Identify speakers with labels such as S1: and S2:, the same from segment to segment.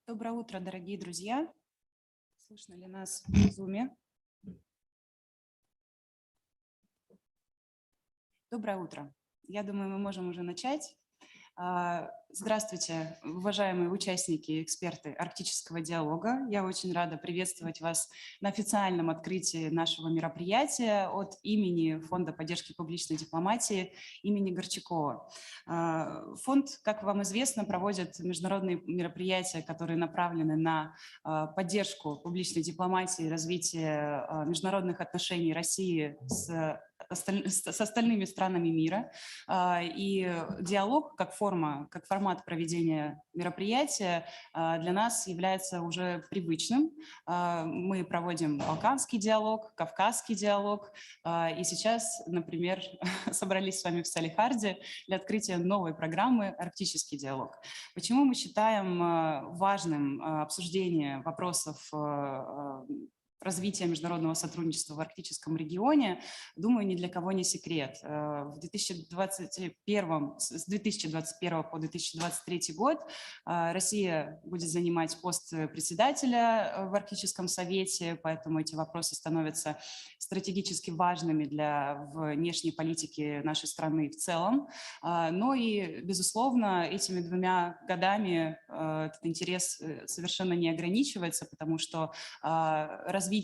S1: Доброе утро, дорогие друзья. Слышно ли нас в Zoom? Доброе утро. Я думаю, мы можем уже начать. Здравствуйте, уважаемые участники, эксперты арктического диалога. Я очень рада приветствовать вас на официальном открытии нашего мероприятия от имени Фонда поддержки публичной дипломатии имени Горчакова. Фонд, как вам известно, проводит международные мероприятия, которые направлены на поддержку публичной дипломатии и развитие международных отношений России с остальными странами мира. И диалог как формат проведения мероприятия для нас является уже привычным. Мы проводим балканский диалог, кавказский диалог. И сейчас, например, собрались с вами в Салехарде для открытия новой программы «Арктический диалог». Почему мы считаем важным обсуждение вопросов развития международного сотрудничества в арктическом регионе, думаю, ни для кого не секрет. С 2021 по 2023 год Россия будет занимать пост председателя в Арктическом совете, поэтому эти вопросы становятся стратегически важными для внешней политики нашей страны в целом. Но и, безусловно, этими 2 годами этот интерес совершенно не ограничивается, потому что развитие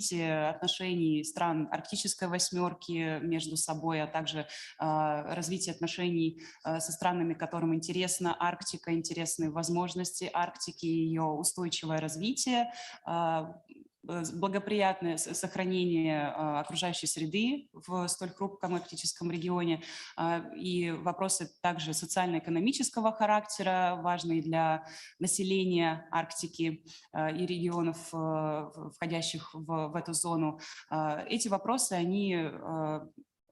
S1: отношений стран Арктической восьмерки между собой, а также развитие отношений со странами, которым интересна Арктика, интересны возможности Арктики, ее устойчивое развитие, благоприятное сохранение окружающей среды в столь хрупком арктическом регионе и вопросы также социально-экономического характера, важные для населения Арктики и регионов, входящих в эту зону. Эти вопросы, они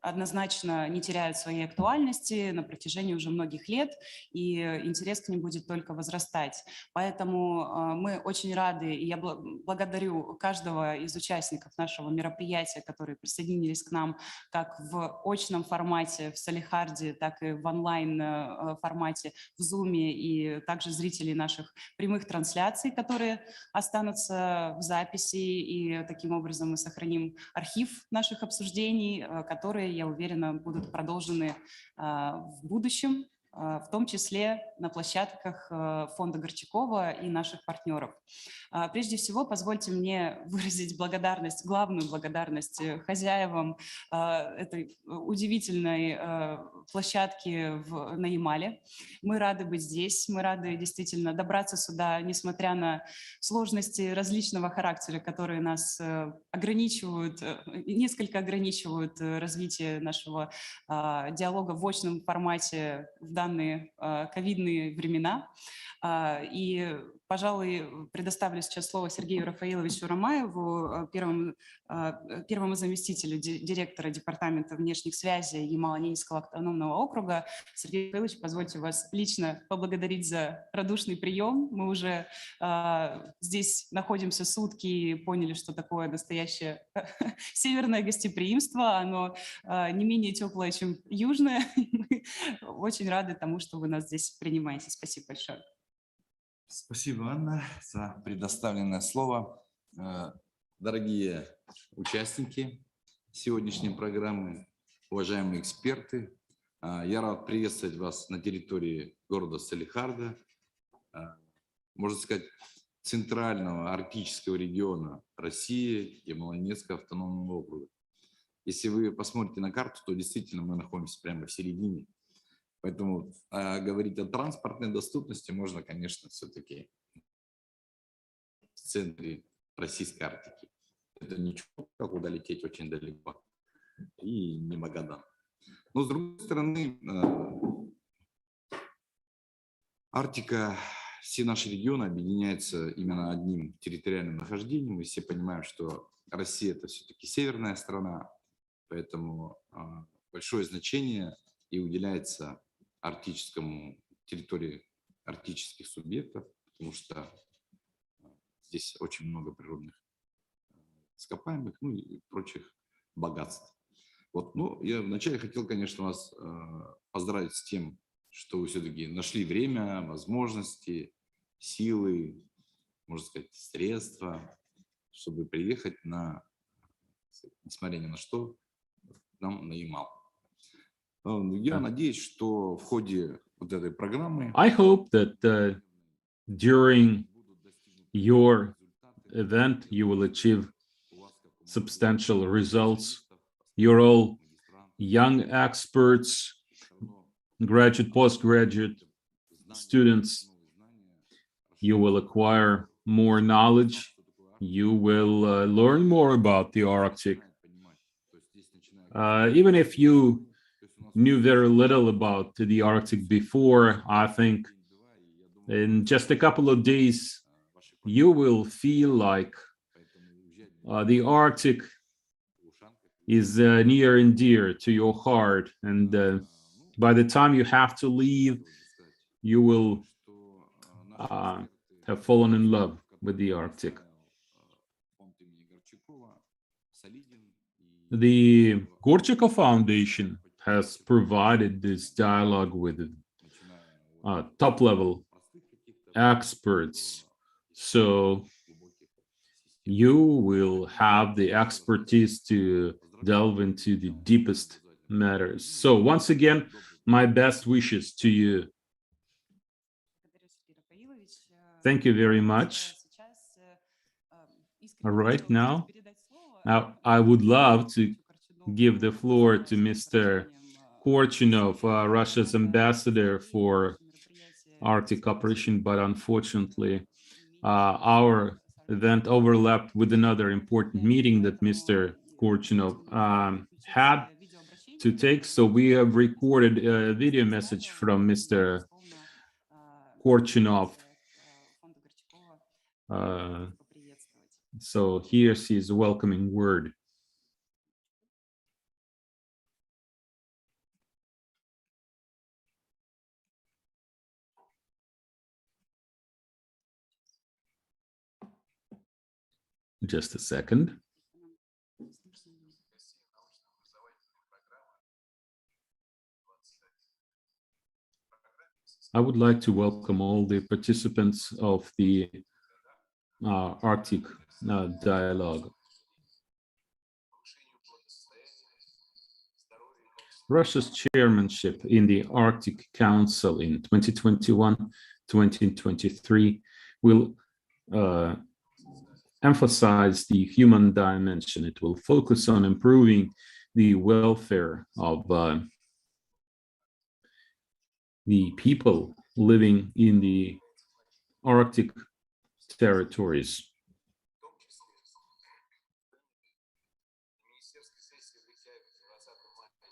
S1: однозначно не теряют своей актуальности на протяжении уже многих лет, и интерес к ним будет только возрастать. Поэтому мы очень рады, и я благодарю каждого из участников нашего мероприятия, которые присоединились к нам как в очном формате в Салехарде, так и в онлайн формате в Zoom, и также зрителей наших прямых трансляций, которые останутся в записи, и таким образом мы сохраним архив наших обсуждений, которые, я уверена, будут продолжены в будущем, в том числе на площадках фонда Горчакова и наших партнеров. Прежде всего, позвольте мне выразить благодарность, главную благодарность хозяевам этой удивительной площадки на Ямале. Мы рады быть здесь, мы рады действительно добраться сюда, несмотря на сложности различного характера, которые нас ограничивают, несколько ограничивают развитие нашего диалога в очном формате в данные ковидные времена. И, пожалуй, предоставлю сейчас слово Сергею Рафаиловичу Ромаеву, первому заместителю директора Департамента внешних связей Ямало-Ненецкого автономного округа. Сергей Рафаилович, позвольте вас лично поблагодарить за радушный прием. Мы уже здесь находимся сутки и поняли, что такое настоящее северное гостеприимство. Оно не менее теплое, чем южное. Мы очень рады тому, что вы нас здесь принимаете. Спасибо большое.
S2: Спасибо, Анна, за предоставленное слово. Дорогие участники сегодняшней программы, уважаемые эксперты, я рад приветствовать вас на территории города Салехарда, можно сказать, центрального арктического региона России, Ямало-Ненецкого автономного округа. Если вы посмотрите на карту, то действительно мы находимся прямо в середине. Поэтому говорить о транспортной доступности можно, конечно, все-таки в центре российской Арктики. Это ничего, как куда лететь очень далеко. И не Магадан. Но, с другой стороны, Арктика, все наши регионы объединяются именно одним территориальным нахождением. Мы все понимаем, что Россия – это все-таки северная страна, поэтому большое значение и уделяется территории арктических субъектов, потому что здесь очень много природных ископаемых, ну и прочих богатств. Вот, ну, я вначале хотел, конечно, вас поздравить с тем, что вы все-таки нашли время, возможности, силы можно сказать, средства, чтобы приехать на, несмотря ни на что, нам на Ямал. Я надеюсь, что в ходе вот этой программы
S3: I hope that during your event you will achieve substantial results. You're all young experts, graduate, postgraduate students. You will acquire more knowledge. You will learn more about the Arctic. Even if you knew very little about the Arctic before, I think in just a couple of days, you will feel like the Arctic is near and dear to your heart. And by the time you have to leave, you will have fallen in love with the Arctic. The Gorchakov Foundation has provided this dialogue with top-level experts, so you will have the expertise to delve into the deepest matters. So once again, my best wishes to you. Thank you very much. Right now, I would love to give the floor to Mr. Gorchakov, Russia's ambassador for Arctic cooperation, but unfortunately, our event overlapped with another important meeting that Mr. Gorchakov had to take, so we have recorded a video message from Mr. Gorchakov. So here's his welcoming word. Just a second. I would like to welcome all the participants of the Arctic dialogue. Russia's chairmanship in the Arctic Council in 2021-2023 will emphasize the human dimension. It will focus on improving the welfare of the people living in the Arctic territories.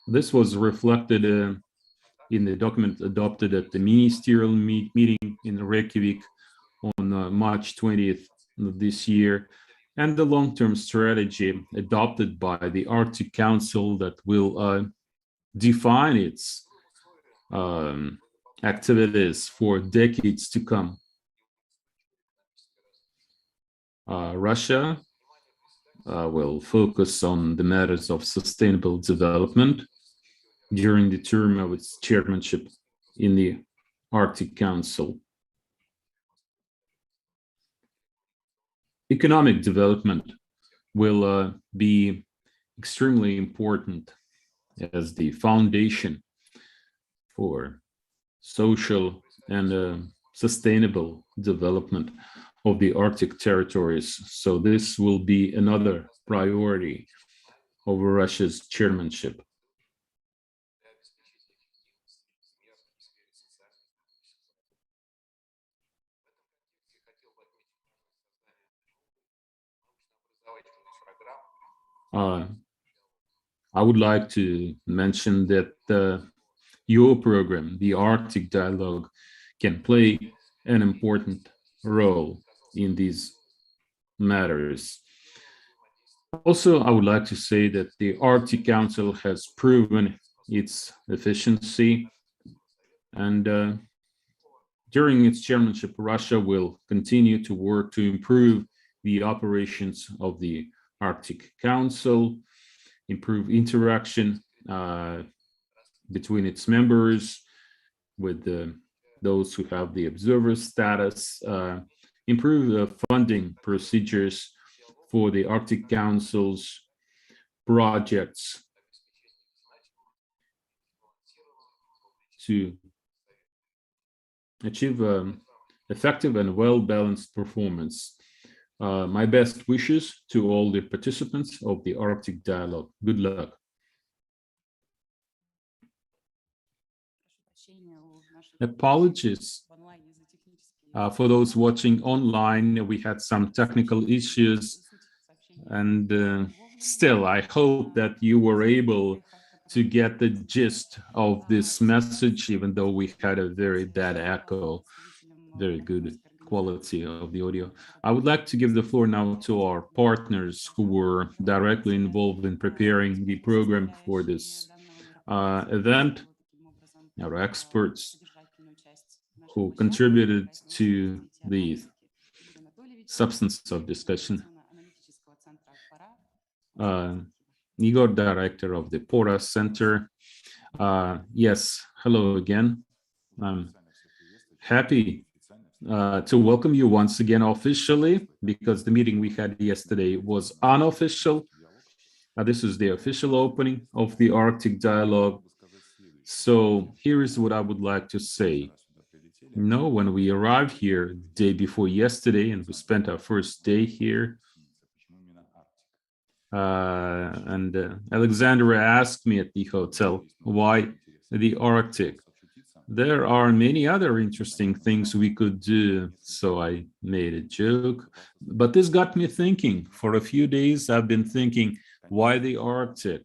S3: This was reflected in the document adopted at the ministerial meeting in Reykjavik on March 20th of this year, and the long-term strategy adopted by the Arctic Council that will define its activities for decades to come. Russia will focus on the matters of sustainable development during the term of its chairmanship in the Arctic Council. Economic development will be extremely important as the foundation for social and sustainable development of the Arctic territories. So this will be another priority over Russia's chairmanship. I would like to mention that your program, the Arctic Dialogue, can play an important role in these matters. Also, I would like to say that the Arctic Council has proven its efficiency, and during its chairmanship, Russia will continue to work to improve the operations of the Arctic Council, improve interaction between its members with those who have the observer status, improve the funding procedures for the Arctic Council's projects to achieve effective and well-balanced performance. My best wishes to all the participants of the Arctic Dialogue. Good luck. Apologies for those watching online. We had some technical issues, and still, I hope that you were able to get the gist of this message, even though we had a very bad echo, very good quality of the audio. I would like to give the floor now to our partners who were directly involved in preparing the program for this event, our experts who contributed to the substance of discussion. Igor, director of the Pora Center. Yes, hello again. I'm happy to welcome you once again officially, because the meeting we had yesterday was unofficial. This is the official opening of the Arctic Dialogue. So here is what I would like to say. When we arrived here the day before yesterday and we spent our first day here, and Alexandra asked me at the hotel, why the Arctic? There are many other interesting things we could do, so I made a joke. But this got me thinking. For a few days, I've been thinking, why the Arctic?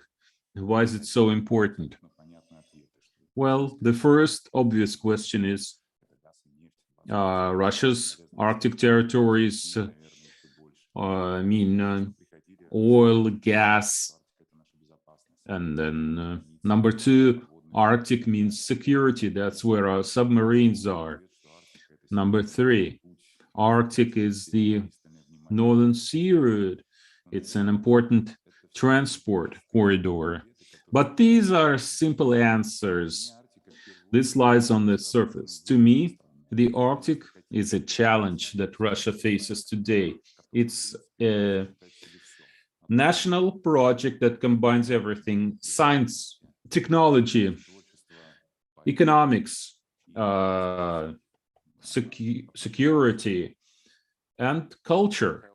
S3: Why is it so important? Well, the first obvious question is Russia's Arctic territories, oil, gas, and then number two, Arctic means security. That's where our submarines are. Number three, Arctic is the Northern Sea route. It's an important transport corridor. But these are simple answers. This lies on the surface. To me, the Arctic is a challenge that Russia faces today. It's a national project that combines everything: science, technology, economics, security, and culture.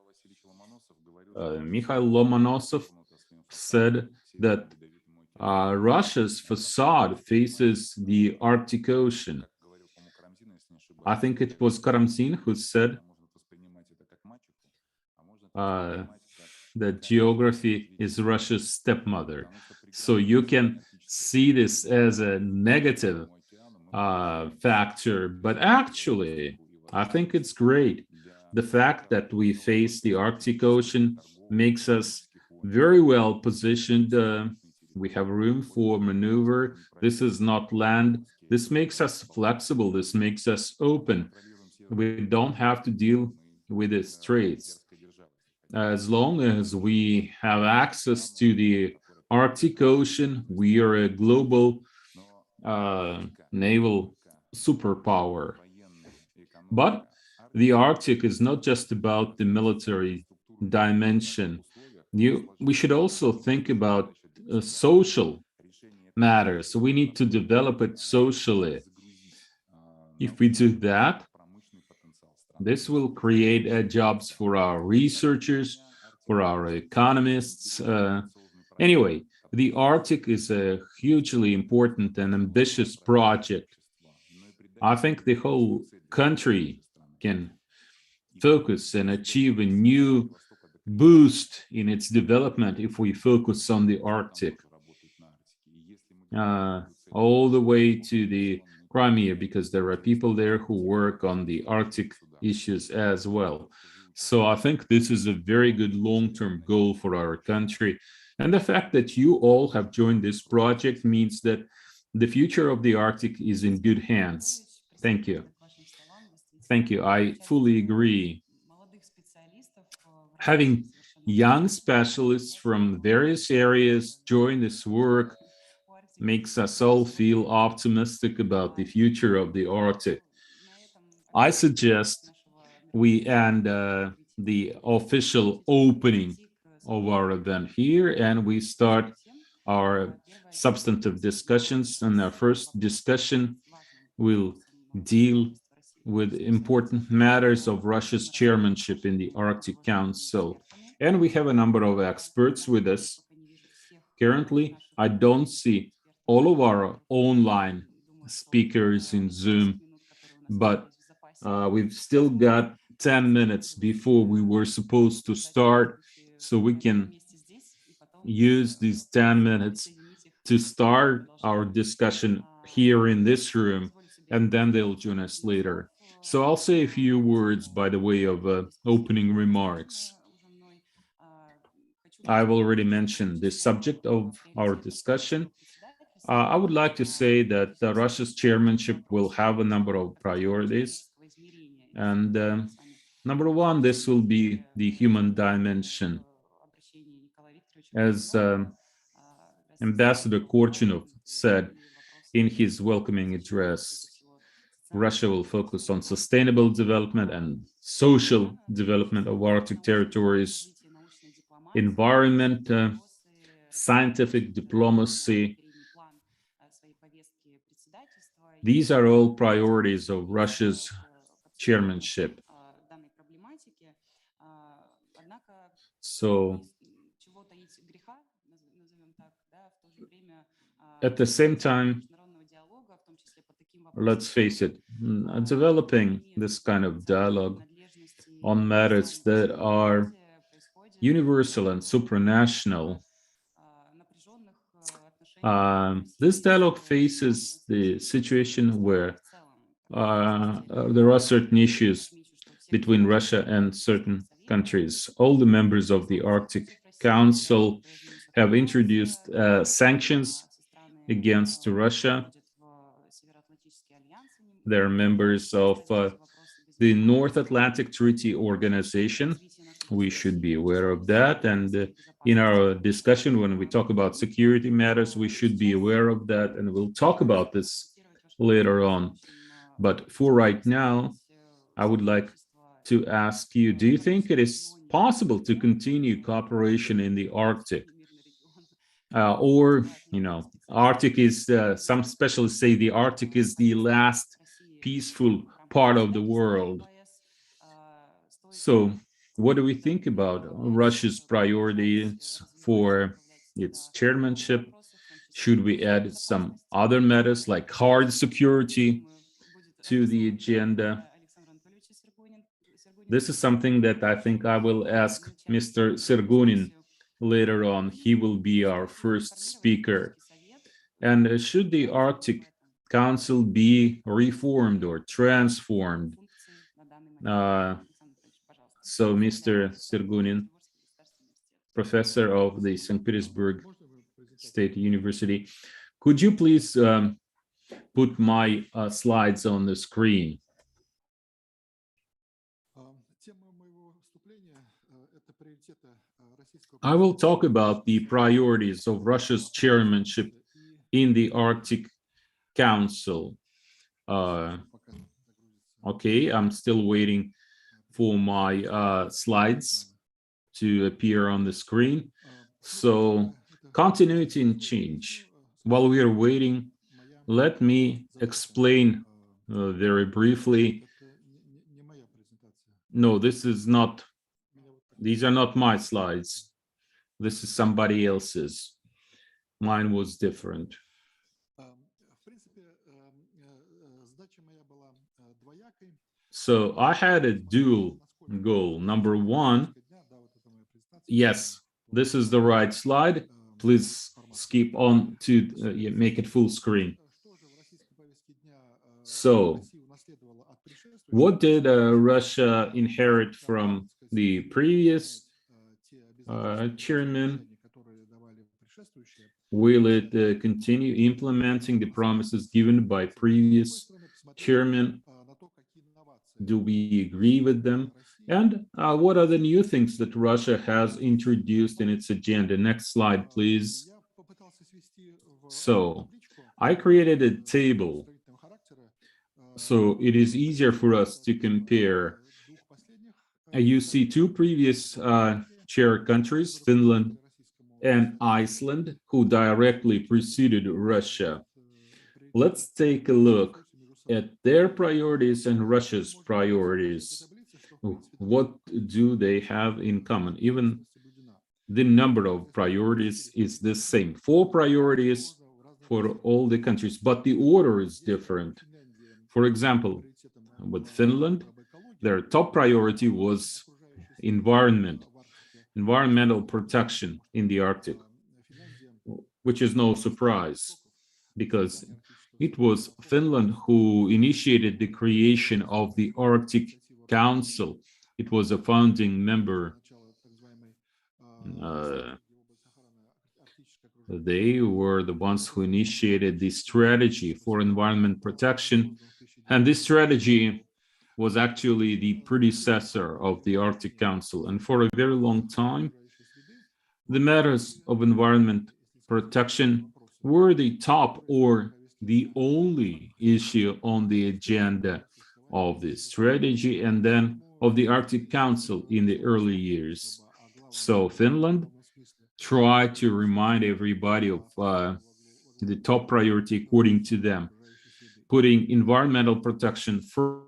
S3: Mikhail Lomonosov said that Russia's facade faces the Arctic Ocean. I think it was Karamzin who said that geography is Russia's stepmother. So you can see this as a negative factor, but actually, I think it's great. The fact that we face the Arctic Ocean makes us very well positioned. We have room for maneuver. This is not land. This makes us flexible. This makes us open. We don't have to deal with the straits. As long as we have access to the Arctic Ocean, we are a global naval superpower. But the Arctic is not just about the military dimension. We should also think about social matters. We need to develop it socially. If we do that, this will create jobs for our researchers, for our economists. Anyway, the Arctic is a hugely important and ambitious project. I think the whole country can focus and achieve a new boost in its development if we focus on the Arctic. All the way to the Crimea, because there are people there who work on the Arctic issues as well. So I think this is a very good long-term goal for our country. And the fact that you all have joined this project means that the future of the Arctic is in good hands. Thank you. Thank you. I fully agree. Having young specialists from various areas join this work makes us all feel optimistic about the future of the Arctic. I suggest we end the official opening of our event here, and we start our substantive discussions. And our first discussion will deal with important matters of Russia's chairmanship in the Arctic Council. And we have a number of experts with us. Currently, I don't see all of our online speakers in Zoom, but we've still got 10 minutes before we were supposed to start, so we can use these 10 minutes to start our discussion here in this room, and then they'll join us later. So I'll say a few words by the way of opening remarks. I've already mentioned the subject of our discussion. I would like to say that Russia's chairmanship will have a number of priorities. And number one, this will be the human dimension. As Ambassador Gorchakov said in his welcoming address, Russia will focus on sustainable development and social development of Arctic territories, environment, scientific diplomacy. These are all priorities of Russia's chairmanship. So, at the same time, let's face it, developing this kind of dialogue on matters that are universal and supranational, this dialogue faces the situation where there are certain issues between Russia and certain countries. All the members of the Arctic Council have introduced sanctions against Russia. They're members of the North Atlantic Treaty Organization. We should be aware of that. And in our discussion, when we talk about security matters, we should be aware of that. And we'll talk about this later on. But for right now, I would like to ask you, do you think it is possible to continue cooperation in the Arctic? Or, Arctic is, some specialists say the Arctic is the last peaceful part of the world. So, what do we think about Russia's priorities for its chairmanship? Should we add some other matters like hard security to the agenda? This is something that I think I will ask Mr. Sergunin later on. He will be our first speaker. And should the Arctic Council be reformed or transformed? So, Mr. Sergunin, professor of the St. Petersburg State University, could you please put my slides on the screen? I will talk about the priorities of Russia's chairmanship in the Arctic Council. Okay, I'm still waiting for my slides to appear on the screen. So, continuity and change. While we are waiting, let me explain very briefly. No, these are not my slides. This is somebody else's. Mine was different. So I had a dual goal. Number one, yes, this is the right slide. Please skip on to make it full screen. So, what did Russia inherit from the previous chairman? Will it continue implementing the promises given by previous chairman? Do we agree with them? And what are the new things that Russia has introduced in its agenda? Next slide, please. So, I created a table so it is easier for us to compare you see two previous chair countries, Finland and Iceland, who directly preceded Russia. Let's take a look at their priorities and Russia's priorities. What do they have in common? Even the number of priorities is the same. 4 priorities for all the countries, but the order is different. For example, with Finland, their top priority was environmental protection in the Arctic, which is no surprise because it was Finland who initiated the creation of the Arctic Council. It was a founding member. They were the ones who initiated the strategy for environment protection, and this strategy was actually the predecessor of the Arctic Council. And for a very long time, the matters of environment protection were the top or the only issue on the agenda of the strategy and then of the Arctic Council in the early years. So Finland tried to remind everybody of the top priority according to them, putting environmental protection first.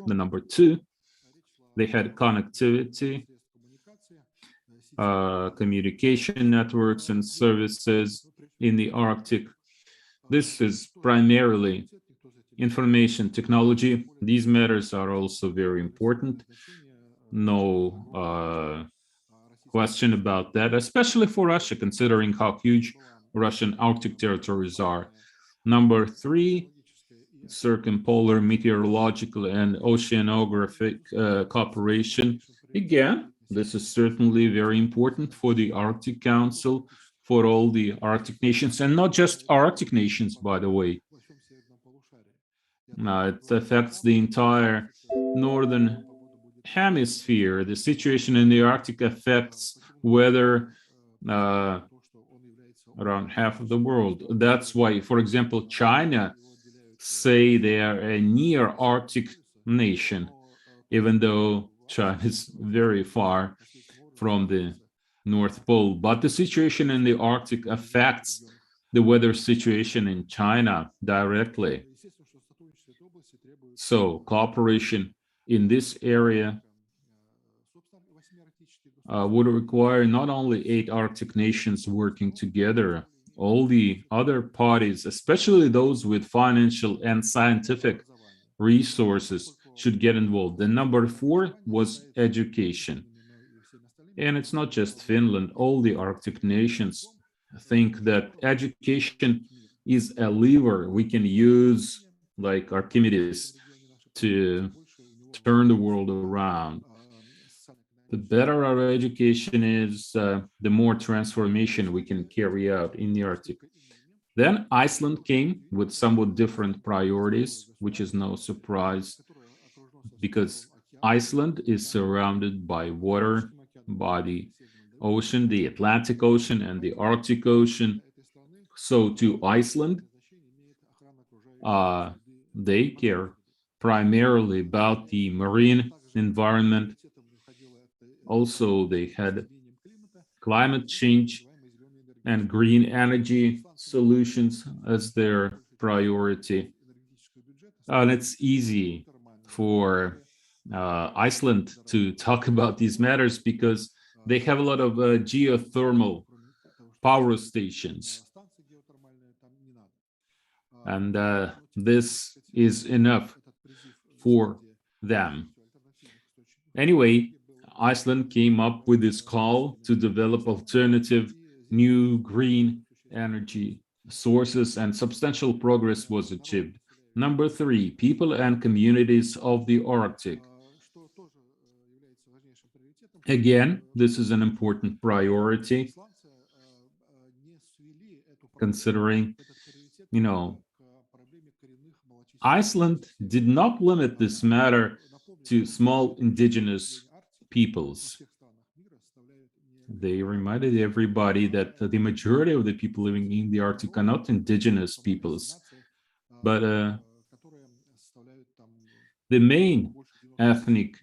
S3: The number 2, they had connectivity, communication networks and services in the Arctic. This is primarily information technology. These matters are also very important. No question about that, especially for Russia, considering how huge Russian Arctic territories are. Number 3, Circumpolar, Meteorological, and Oceanographic cooperation. Again, this is certainly very important for the Arctic Council, for all the Arctic nations, and not just Arctic nations, by the way. It affects the entire northern hemisphere. The situation in the Arctic affects weather around half of the world. That's why, for example, China say they are a near Arctic nation, even though China is very far from the North Pole. But the situation in the Arctic affects the weather situation in China directly. So cooperation in this area would require not only 8 Arctic nations working together, all the other parties, especially those with financial and scientific resources, should get involved. And number 4 was education. And it's not just Finland, all the Arctic nations think that education is a lever we can use, like Archimedes, to turn the world around. The better our education is, the more transformation we can carry out in the Arctic. Then Iceland came with somewhat different priorities, which is no surprise, because Iceland is surrounded by water, by the ocean, the Atlantic Ocean and the Arctic Ocean. So to Iceland, they care primarily about the marine environment. Also, they had climate change and green energy solutions as their priority. And it's easy for Iceland to talk about these matters because they have a lot of geothermal power stations. And this is enough for them. Anyway, Iceland came up with this call to develop alternative new green energy sources, and substantial progress was achieved. Number 3, people and communities of the Arctic. Again, this is an important priority, considering, Iceland did not limit this matter to small indigenous peoples. They reminded everybody that the majority of the people living in the Arctic are not indigenous peoples, but the main ethnic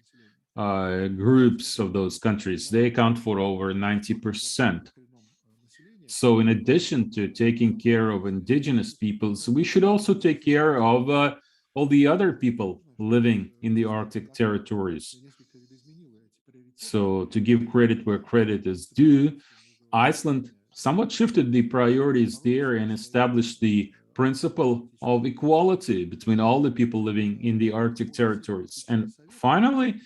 S3: groups of those countries. They account for over 90%. So in addition to taking care of indigenous peoples, we should also take care of all the other people living in the Arctic territories. So to give credit where credit is due, Iceland somewhat shifted the priorities there and established the principle of equality between all the people living in the Arctic territories. And finally,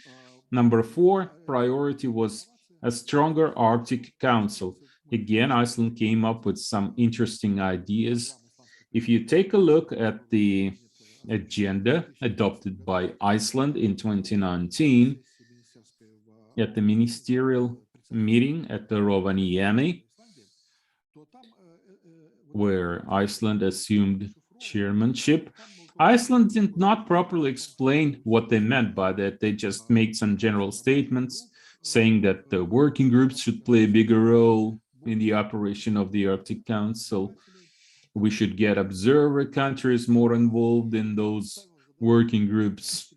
S3: number 4 priority was a stronger Arctic Council. Again, Iceland came up with some interesting ideas. If you take a look at the agenda adopted by Iceland in 2019 at the ministerial meeting at the Rovaniemi, where Iceland assumed chairmanship, Iceland did not properly explain what they meant by that. They just made some general statements saying that the working groups should play a bigger role in the operation of the Arctic Council. We should get observer countries more involved in those working groups.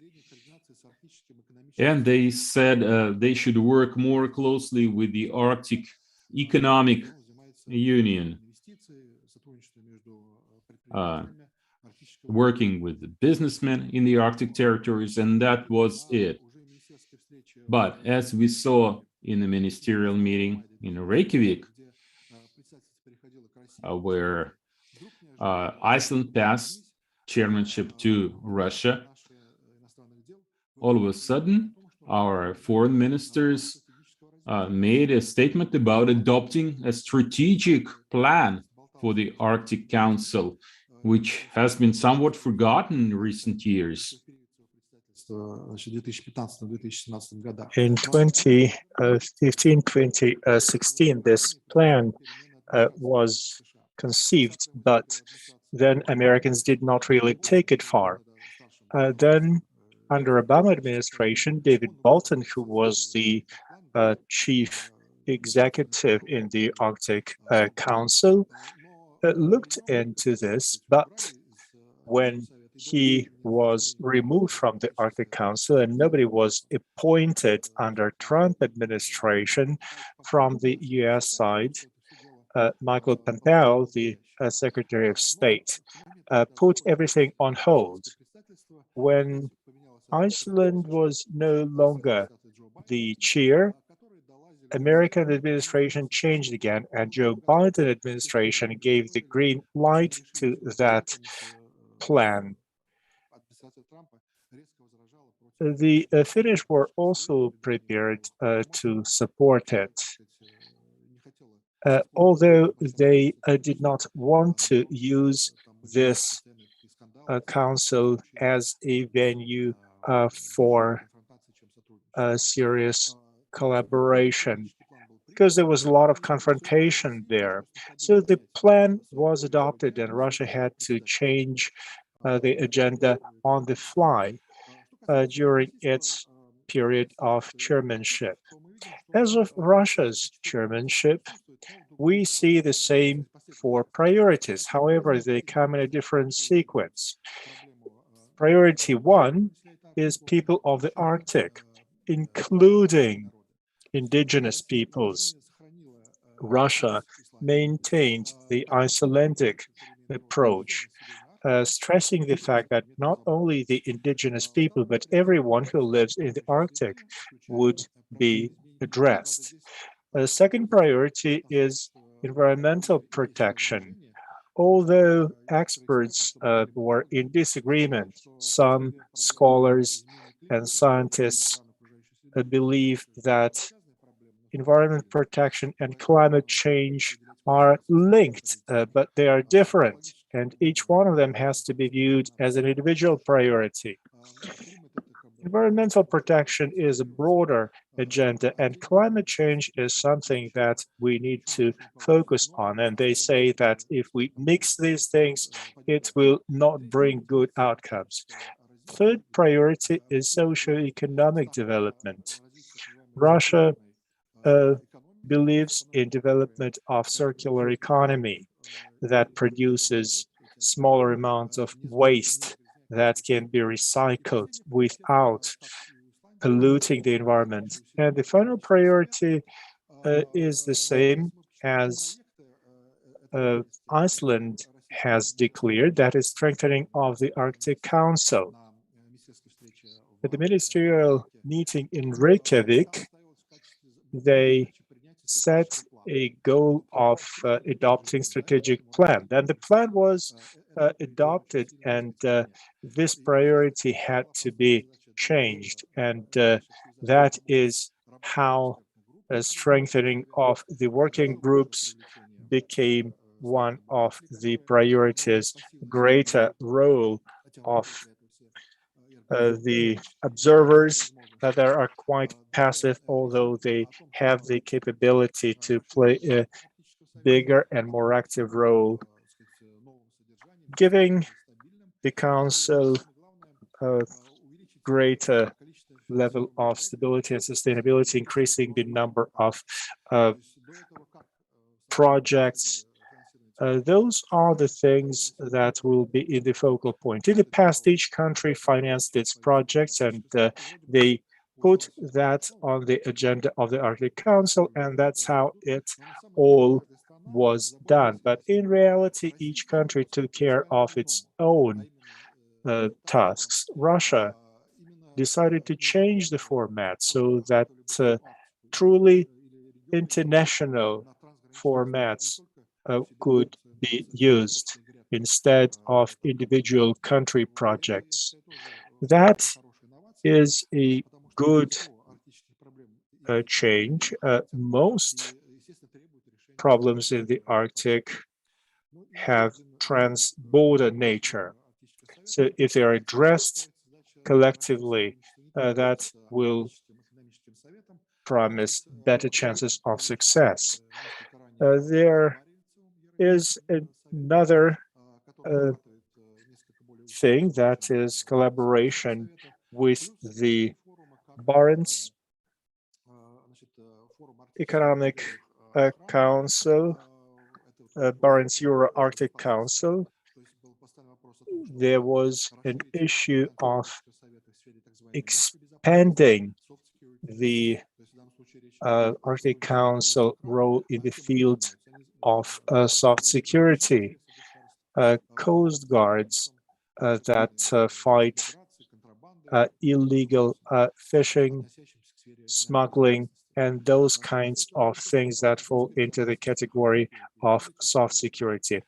S3: And they said they should work more closely with the Arctic Economic Union, working with the businessmen in the Arctic territories, and that was it. But as we saw in the ministerial meeting in Reykjavik, where Iceland passed chairmanship to Russia, all of a sudden, our foreign ministers made a statement about adopting a strategic plan for the Arctic Council, which has been somewhat forgotten in recent years.
S4: In 2015-2016, this plan was conceived, but then Americans did not really take it far. Then, under Obama administration, David Bolton, who was the chief executive in the Arctic Council, looked into this, but when he was removed from the Arctic Council and nobody was appointed under Trump administration from the US side, Michael Pompeo, the Secretary of State, put everything on hold. When Iceland was no longer the chair, American administration changed again, and Joe Biden administration gave the green light to that plan. The Finnish were also prepared to support it, although they did not want to use this council as a venue for serious collaboration, because there was a lot of confrontation there. So the plan was adopted and Russia had to change the agenda on the fly during its period of chairmanship. As of Russia's chairmanship, we see the same 4 priorities. However, they come in a different sequence. Priority 1 is people of the Arctic, including indigenous peoples. Russia maintained the Icelandic approach, stressing the fact that not only the indigenous people, but everyone who lives in the Arctic would be addressed. The second priority is environmental protection. Although experts were in disagreement, some scholars and scientists believe that environment protection and climate change are linked, but they are different, and each one of them has to be viewed as an individual priority. Environmental protection is a broader agenda, and climate change is something that we need to focus on. And they say that if we mix these things, it will not bring good outcomes. Third priority is socio-economic development. Russia believes in development of circular economy that produces smaller amounts of waste that can be recycled without polluting the environment. And the final priority is the same as Iceland has declared, that is strengthening of the Arctic Council. At the ministerial meeting in Reykjavik, they set a goal of adopting strategic plan. Then the plan was adopted, and this priority had to be changed. And that is how a strengthening of the working groups became one of the priorities, greater role of the observers that are quite passive, although they have the capability to play a bigger and more active role, giving the council a greater level of stability and sustainability, increasing the number of projects. Those are the things that will be in the focal point. In the past, each country financed its projects, and they put that on the agenda of the Arctic Council, and that's how it all was done. But in reality, each country took care of its own tasks. Russia decided to change the format so that truly international formats could be used instead of individual country projects. That is a good change. Most problems in the Arctic have trans-border nature. So if they are addressed collectively, that will promise better chances of success. There is another thing, that is collaboration with the Barents Economic Council, Barents Euro-Arctic Council. There was an issue of expanding the Arctic Council role in the field of soft security. Coast guards that fight illegal fishing, smuggling, and those kinds of things that fall into the category of soft security.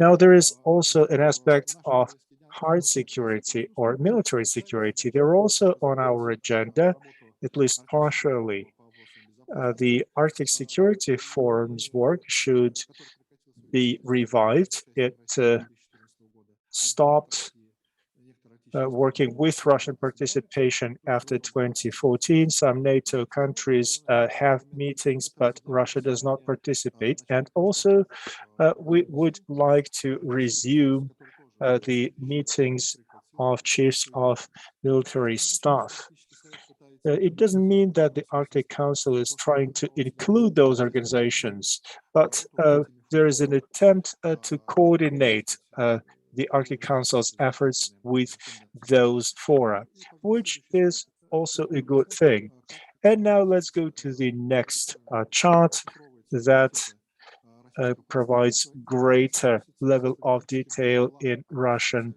S4: Now, there is also an aspect of hard security or military security. They're also on our agenda, at least partially. The Arctic Security Forum's work should be revived. It stopped working with Russian participation after 2014. Some NATO countries have meetings, but Russia does not participate. And also, we would like to resume the meetings of chiefs of military staff. It doesn't mean that the Arctic Council is trying to include those organizations, but there is an attempt to coordinate the Arctic Council's efforts with those fora, which is also a good thing. And now let's go to the next chart that provides greater level of detail in Russian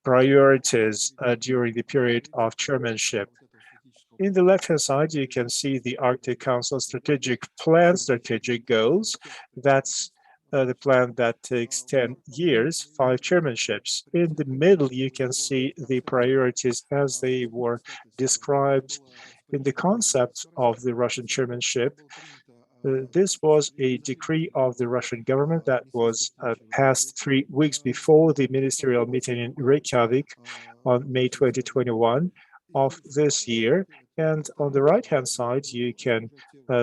S4: priorities during the period of chairmanship. In the left-hand side, you can see the Arctic Council strategic plan, strategic goals. That's the plan that takes 10 years, 5 chairmanships. In the middle, you can see the priorities as they were described in the concept of the Russian chairmanship. This was a decree of the Russian government that was passed 3 weeks before the ministerial meeting in Reykjavik on May 2021 of this year. And on the right-hand side, you can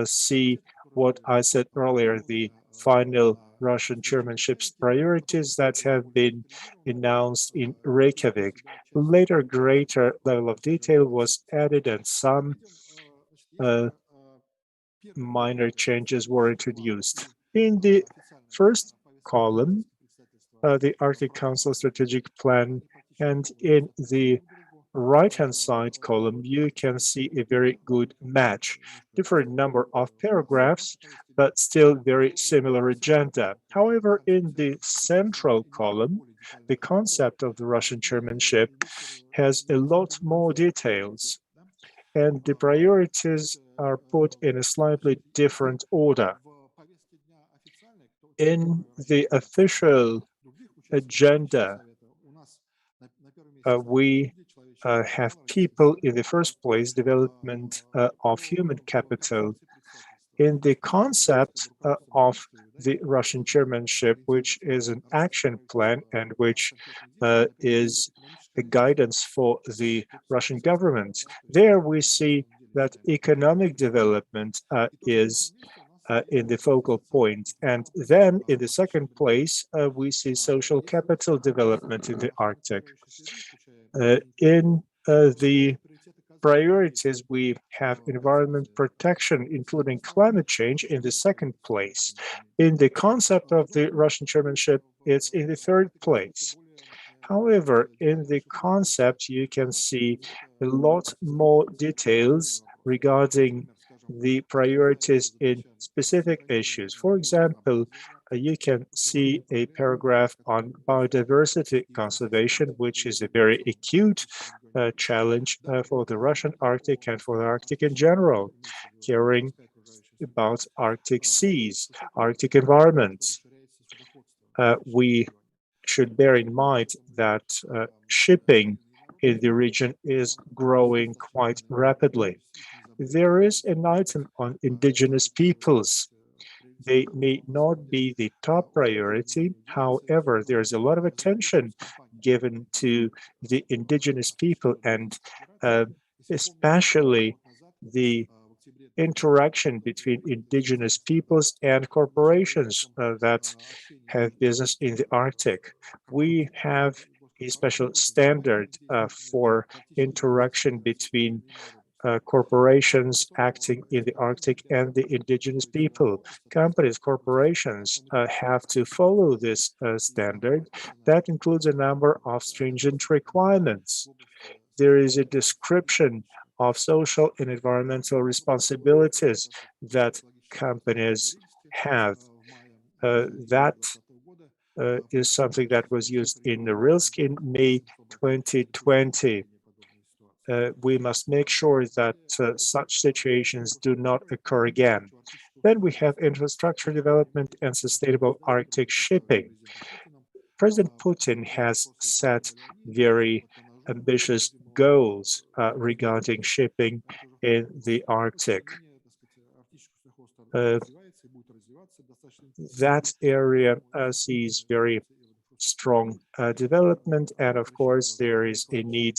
S4: see what I said earlier, the final Russian chairmanship's priorities that have been announced in Reykjavik. Later, greater level of detail was added, and some minor changes were introduced. In the first column, the Arctic Council strategic plan, and in the right-hand side column, you can see a very good match. Different number of paragraphs, but still very similar agenda. However, in the central column, the concept of the Russian chairmanship has a lot more details, and the priorities are put in a slightly different order. In the official agenda, we have people in the first place, development of human capital. In the concept of the Russian chairmanship, which is an action plan and which is a guidance for the Russian government, there we see that economic development is in the focal point. And then in the second place, we see social capital development in the Arctic. In the priorities, we have environment protection, including climate change, in the second place. In the concept of the Russian chairmanship, it's in the third place. However, in the concept, you can see a lot more details regarding the priorities in specific issues. For example, you can see a paragraph on biodiversity conservation, which is a very acute challenge for the Russian Arctic and for the Arctic in general, caring about Arctic seas, Arctic environments. We should bear in mind that shipping in the region is growing quite rapidly. There is an item on indigenous peoples. They may not be the top priority. However, there's a lot of attention given to the indigenous people and especially the interaction between indigenous peoples and corporations that have business in the Arctic. We have a special standard for interaction between corporations acting in the Arctic and the indigenous people. Companies, corporations have to follow this standard. That includes a number of stringent requirements. There is a description of social and environmental responsibilities that companies have. That is something that was used in Norilsk in May 2020. We must make sure that such situations do not occur again. Then we have infrastructure development and sustainable Arctic shipping. President Putin has set very ambitious goals regarding shipping in the Arctic. That area sees very strong development, and of course there is a need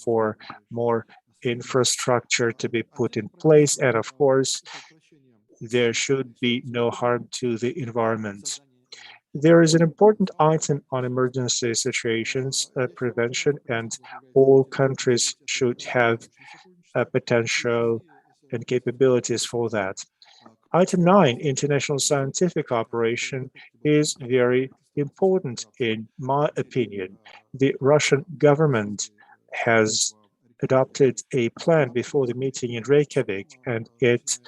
S4: for more infrastructure to be put in place, and of course there should be no harm to the environment. There is an important item on emergency situations prevention, and all countries should have potential and capabilities for that. Item 9, international scientific cooperation, is very important in my opinion. The Russian government has adopted a plan before the meeting in Reykjavik, and it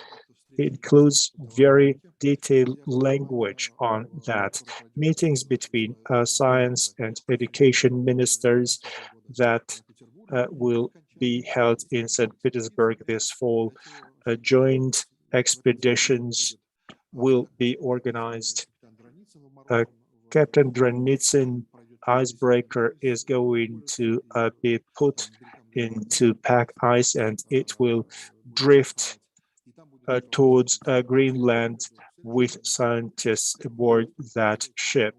S4: includes very detailed language on that. Meetings between science and education ministers that will be held in St. Petersburg this fall. Joint expeditions will be organized. Captain Dranitsin icebreaker is going to be put into pack ice, and it will drift towards Greenland with scientists aboard that ship.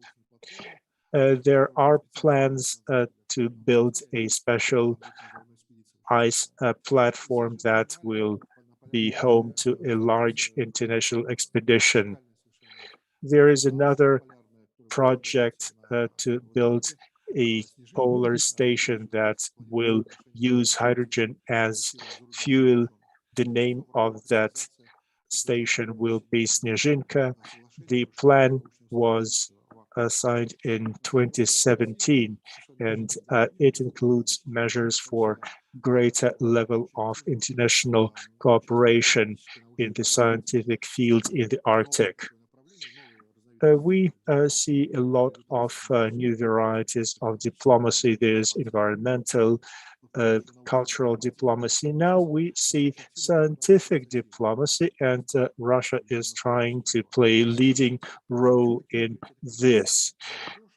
S4: There are plans to build a special ice platform that will be home to a large international expedition. There is another project to build a polar station that will use hydrogen as fuel. The name of that station will be Snezhinka. The plan was signed in 2017, and it includes measures for greater level of international cooperation in the scientific field in the Arctic. We see a lot of new varieties of diplomacy. There's environmental, cultural diplomacy. Now we see scientific diplomacy, and Russia is trying to play a leading role in this.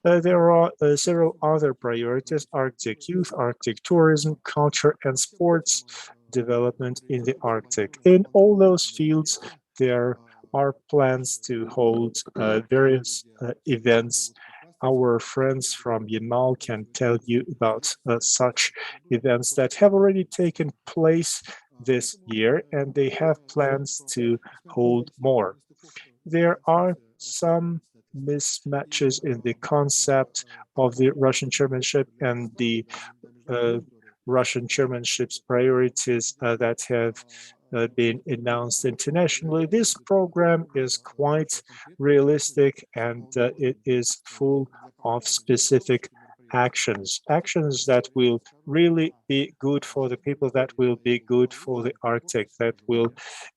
S4: There are several other priorities: Arctic youth, Arctic tourism, culture and sports development in the Arctic. In all those fields, there are plans to hold various events. Our friends from Yamal can tell you about such events that have already taken place this year, and they have plans to hold more. There are some mismatches in the concept of the Russian chairmanship and the Russian chairmanship's priorities that have been announced internationally. This program is quite realistic, and it is full of specific actions that will really be good for the people, that will be good for the Arctic, that will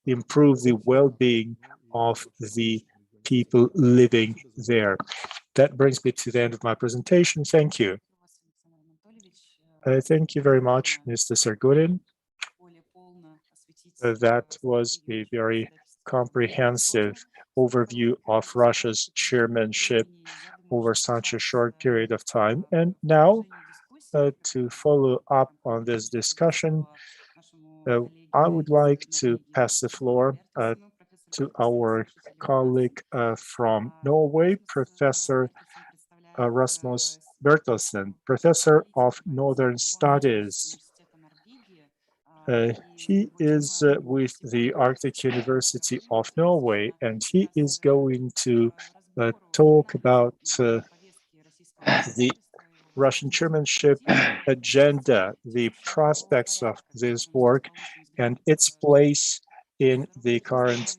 S4: improve the well-being of the people living there. That brings me to the end of my presentation. Thank you. Thank you very much, Mr. Sergurin. That was a very comprehensive overview of Russia's chairmanship over such a short period of time. And now, to follow up on this discussion, I would like to pass the floor to our colleague from Norway, Professor Rasmus Bertelsen, Professor of Northern Studies. He is with the Arctic University of Norway, and he is going to talk about the Russian chairmanship agenda, the prospects of this work, and its place in the current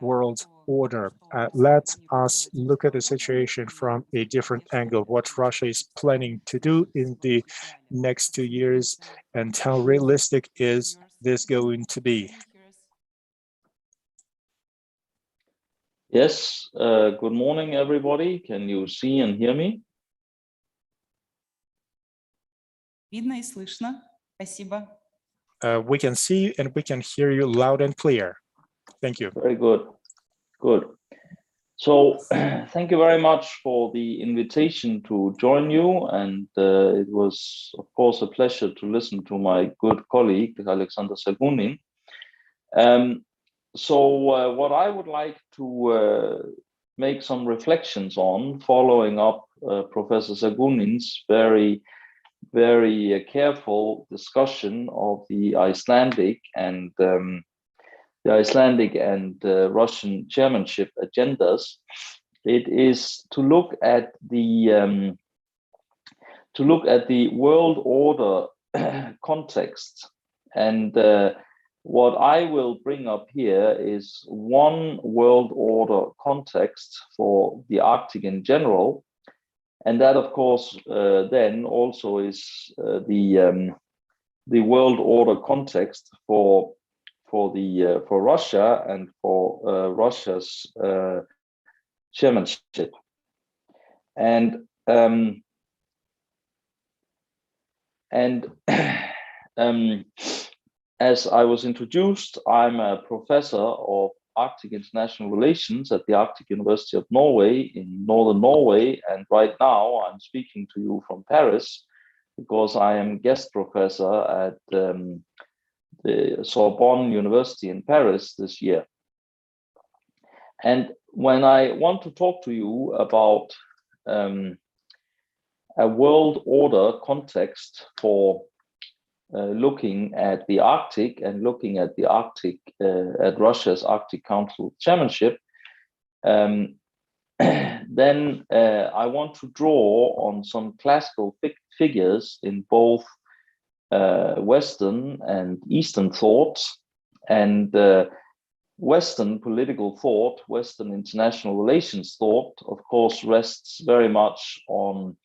S4: world order. Let us look at the situation from a different angle, what Russia is planning to do in the next 2 years, and how realistic is this going to be.
S5: Yes, good morning, everybody. Can you see and hear me?
S1: Видно и слышно. Спасибо.
S4: We can see and we can hear you loud and clear. Thank you.
S5: Very good. Good. So thank you very much for the invitation to join you. And it was, of course, a pleasure to listen to my good colleague, Alexander Sergunin. So what I would like to make some reflections on, following up Professor Sergunin's very careful discussion of the Icelandic and Russian chairmanship agendas, it is to look at the world order context. And what I will bring up here is one world order context for the Arctic in general, and that, of course, then also is the world order context for Russia and for Russia's chairmanship. And as I was introduced, I'm a professor of Arctic International Relations at the Arctic University of Norway in northern Norway, and right now I'm speaking to you from Paris because I am guest professor at the Sorbonne University in Paris this year. And when I want to talk to you about a world order context for looking at the Arctic and looking at the Arctic, at Russia's Arctic Council chairmanship, then I want to draw on some classical figures in both Western and Eastern thoughts, and Western political thought, Western international relations thought, of course, rests very much on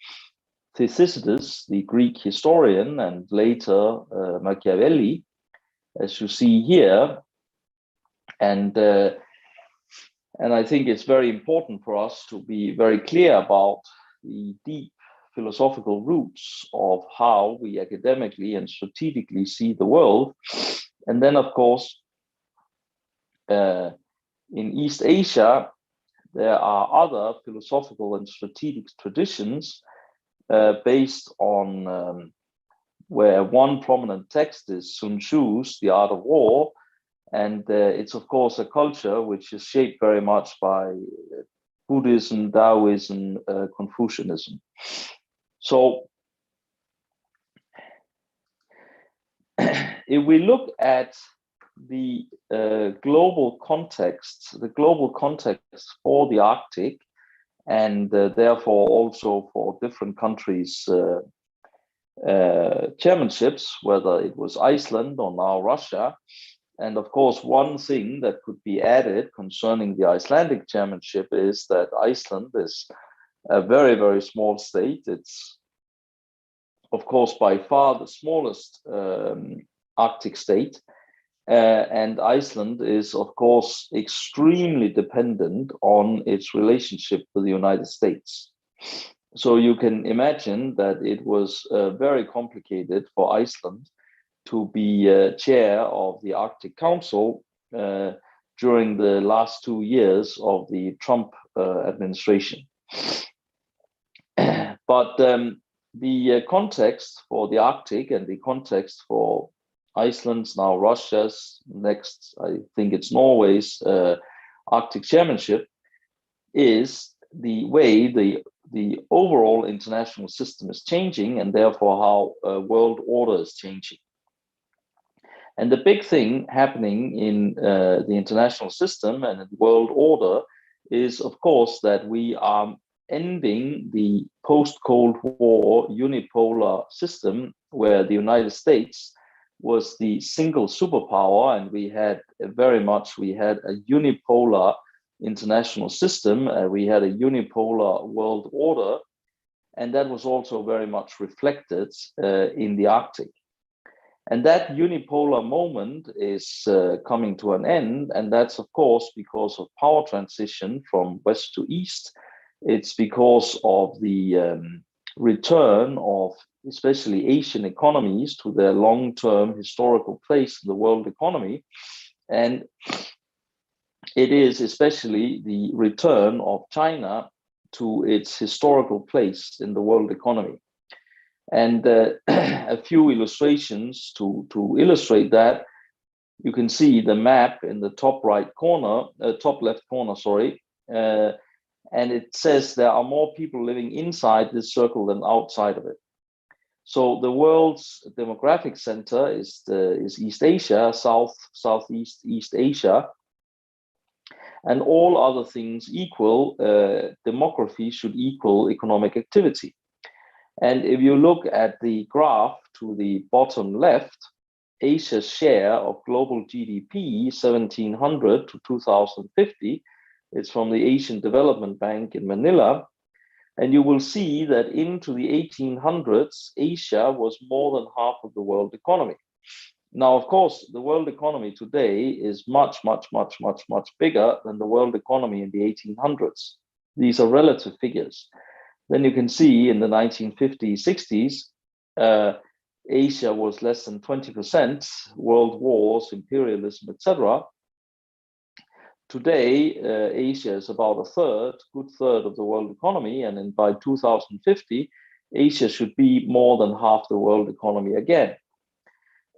S5: Thucydides, the Greek historian, and later Machiavelli, as you see here. And I think it's very important for us to be very clear about the deep philosophical roots of how we academically and strategically see the world. And then, of course, in East Asia, there are other philosophical and strategic traditions based on where one prominent text is Sun Tzu's The Art of War. And it's, of course, a culture which is shaped very much by Buddhism, Taoism, Confucianism. So if we look at the global context for the Arctic, and therefore also for different countries' chairmanships, whether it was Iceland or now Russia. And of course, one thing that could be added concerning the Icelandic chairmanship is that Iceland is a very, very small state. It's, of course, by far the smallest Arctic state. And Iceland is, of course, extremely dependent on its relationship with the United States. So you can imagine that it was very complicated for Iceland to be chair of the Arctic Council during the last 2 years of the Trump administration. But the context for the Arctic and the context for Iceland's, now Russia's, next I think it's Norway's Arctic chairmanship is the way the overall international system is changing, and therefore how world order is changing. And the big thing happening in the international system and in the world order is, of course, that we are ending the post-Cold War unipolar system where the United States was the single superpower, and we had a unipolar international system, we had a unipolar world order, and that was also very much reflected in the Arctic. And that unipolar moment is coming to an end, and that's, of course, because of power transition from west to east. It's because of the return of especially Asian economies to their long-term historical place in the world economy. And it is especially the return of China to its historical place in the world economy. And a few illustrations to illustrate that. You can see the map in the top left corner, and it says there are more people living inside this circle than outside of it. So the world's demographic center is East Asia, Southeast East Asia. And all other things equal, demography should equal economic activity. And if you look at the graph to the bottom left, Asia's share of global GDP 1700 to 2050, it's from the Asian Development Bank in Manila. And you will see that into the 1800s, Asia was more than half of the world economy. Now, of course, the world economy today is much, much, much, much, much bigger than the world economy in the 1800s. These are relative figures. Then you can see in the 1950s, 60s, Asia was less than 20%, world wars, imperialism, etc. Today, Asia is about a good third of the world economy, and by 2050, Asia should be more than half the world economy again.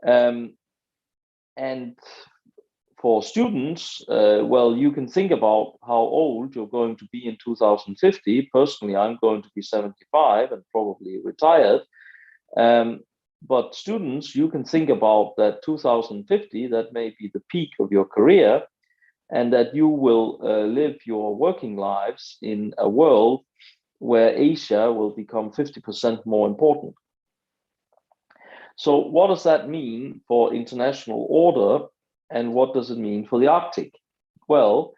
S5: And for students, well, you can think about how old you're going to be in 2050. Personally, I'm going to be 75 and probably retired. But students, you can think about that 2050, that may be the peak of your career, and that you will live your working lives in a world where Asia will become 50% more important. So what does that mean for international order And what does it mean for the Arctic? Well,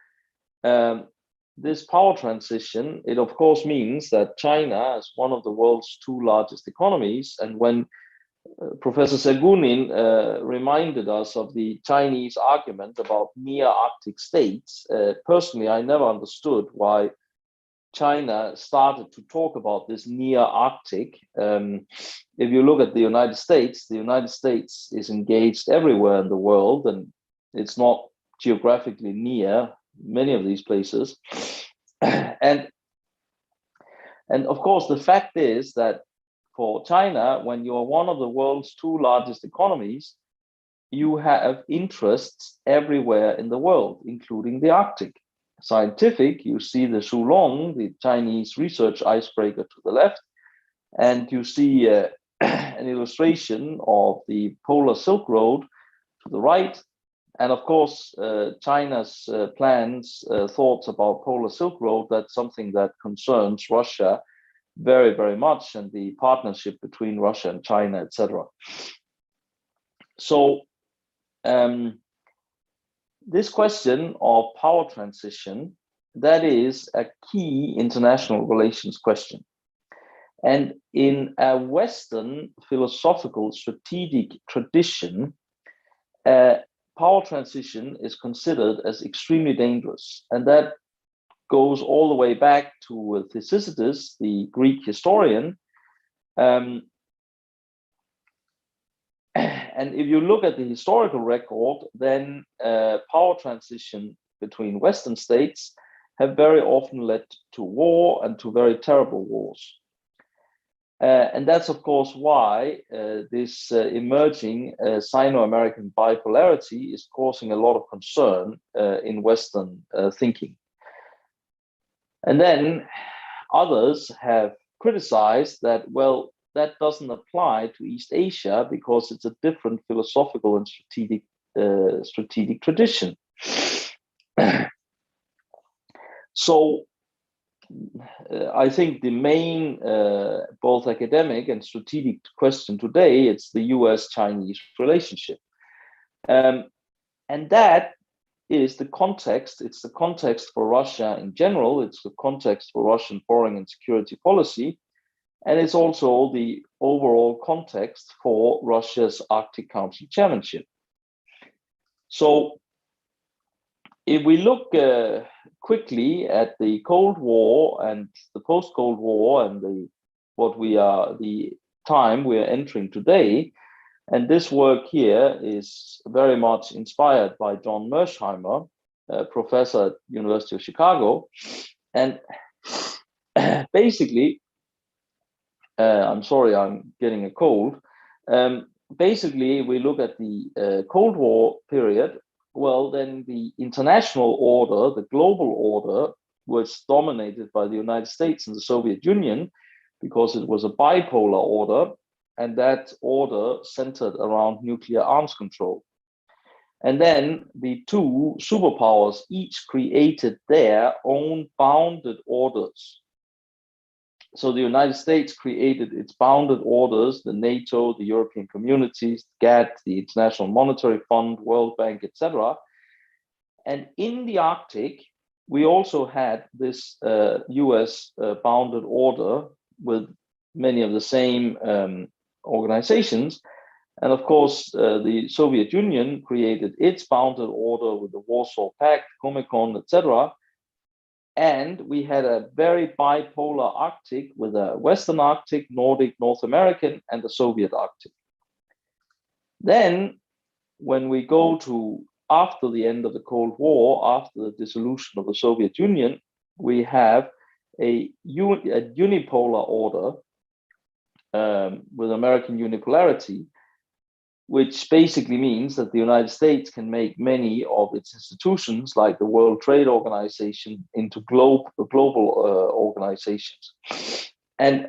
S5: this power transition, it of course means that China is one of the world's two largest economies. And when Professor Segunin reminded us of the Chinese argument about near Arctic states, personally, I never understood why China started to talk about this near Arctic. If you look at the United States is engaged everywhere in the world, and it's not geographically near many of these places. And of course, the fact is that for China, when you are one of the world's two largest economies, you have interests everywhere in the world, including the Arctic. Scientific, you see the Shulong, the Chinese research icebreaker to the left, and you see an illustration of the polar Silk Road to the right. And of course, China's plans, thoughts about polar Silk Road, that's something that concerns Russia very, very much, and the partnership between Russia and China, etc. So this question of power transition, that is a key international relations question. And in a Western philosophical strategic tradition, power transition is considered as extremely dangerous. And that goes all the way back to Thucydides, the Greek historian. And if you look at the historical record, then power transition between Western states have very often led to war and to very terrible wars. And that's, of course, why this emerging Sino-American bipolarity is causing a lot of concern in Western thinking. And then others have criticized that, well, that doesn't apply to East Asia because it's a different philosophical and strategic tradition. So I think the main both academic and strategic question today, it's the US-Chinese relationship. And that is the context. It's the context for Russia in general. It's the context for Russian foreign and security policy. And it's also the overall context for Russia's Arctic Council chairmanship. So if we look quickly at the Cold War and the post-Cold War and the time we are entering today, and this work here is very much inspired by John Mersheimer, professor at University of Chicago. And basically, I'm sorry, I'm getting a cold. Basically, we look at the Cold War period. Well, then the international order, the global order, was dominated by the United States and the Soviet Union because it was a bipolar order, and that order centered around nuclear arms control. And then the two superpowers each created their own bounded orders. So the United States created its bounded orders, the NATO, the European communities, GATT, the International Monetary Fund, World Bank, etc. And in the Arctic, we also had this US bounded order with many of the same organizations. And of course, the Soviet Union created its bounded order with the Warsaw Pact, Comecon, etc. And we had a very bipolar Arctic with a Western Arctic, Nordic, North American, and the Soviet Arctic. Then, when we go to after the end of the Cold War, after the dissolution of the Soviet Union, we have a unipolar order with American unipolarity, which basically means that the United States can make many of its institutions, like the World Trade Organization, into global organizations. And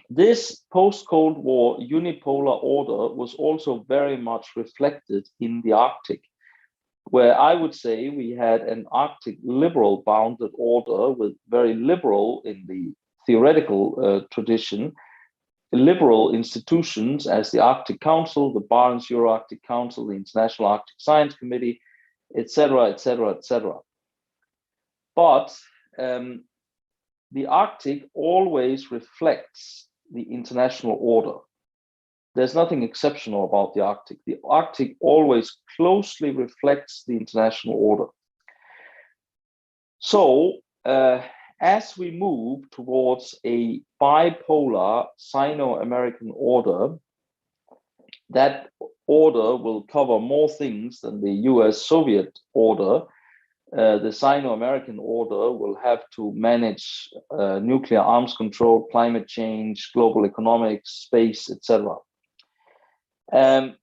S5: this post-Cold War unipolar order was also very much reflected in the Arctic, where I would say we had an Arctic liberal bounded order with very liberal in the theoretical tradition, liberal institutions as the Arctic Council, the Barents Euro-Arctic Council, the International Arctic Science Committee, etc., etc., etc. But the Arctic always reflects the international order. There's nothing exceptional about the Arctic. The Arctic always closely reflects the international order. So, as we move towards a bipolar Sino-American order, that order will cover more things than the US-Soviet order. The Sino-American order will have to manage nuclear arms control, climate change, global economics, space, etc. And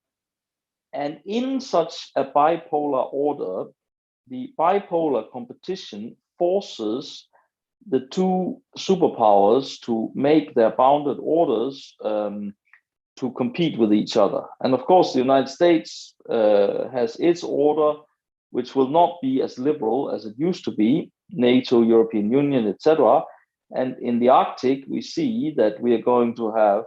S5: in such a bipolar order, the bipolar competition forces the two superpowers to make their bounded orders to compete with each other. And of course, the United States has its order, which will not be as liberal as it used to be, NATO, European Union, etc. And in the Arctic, we see that we are going to have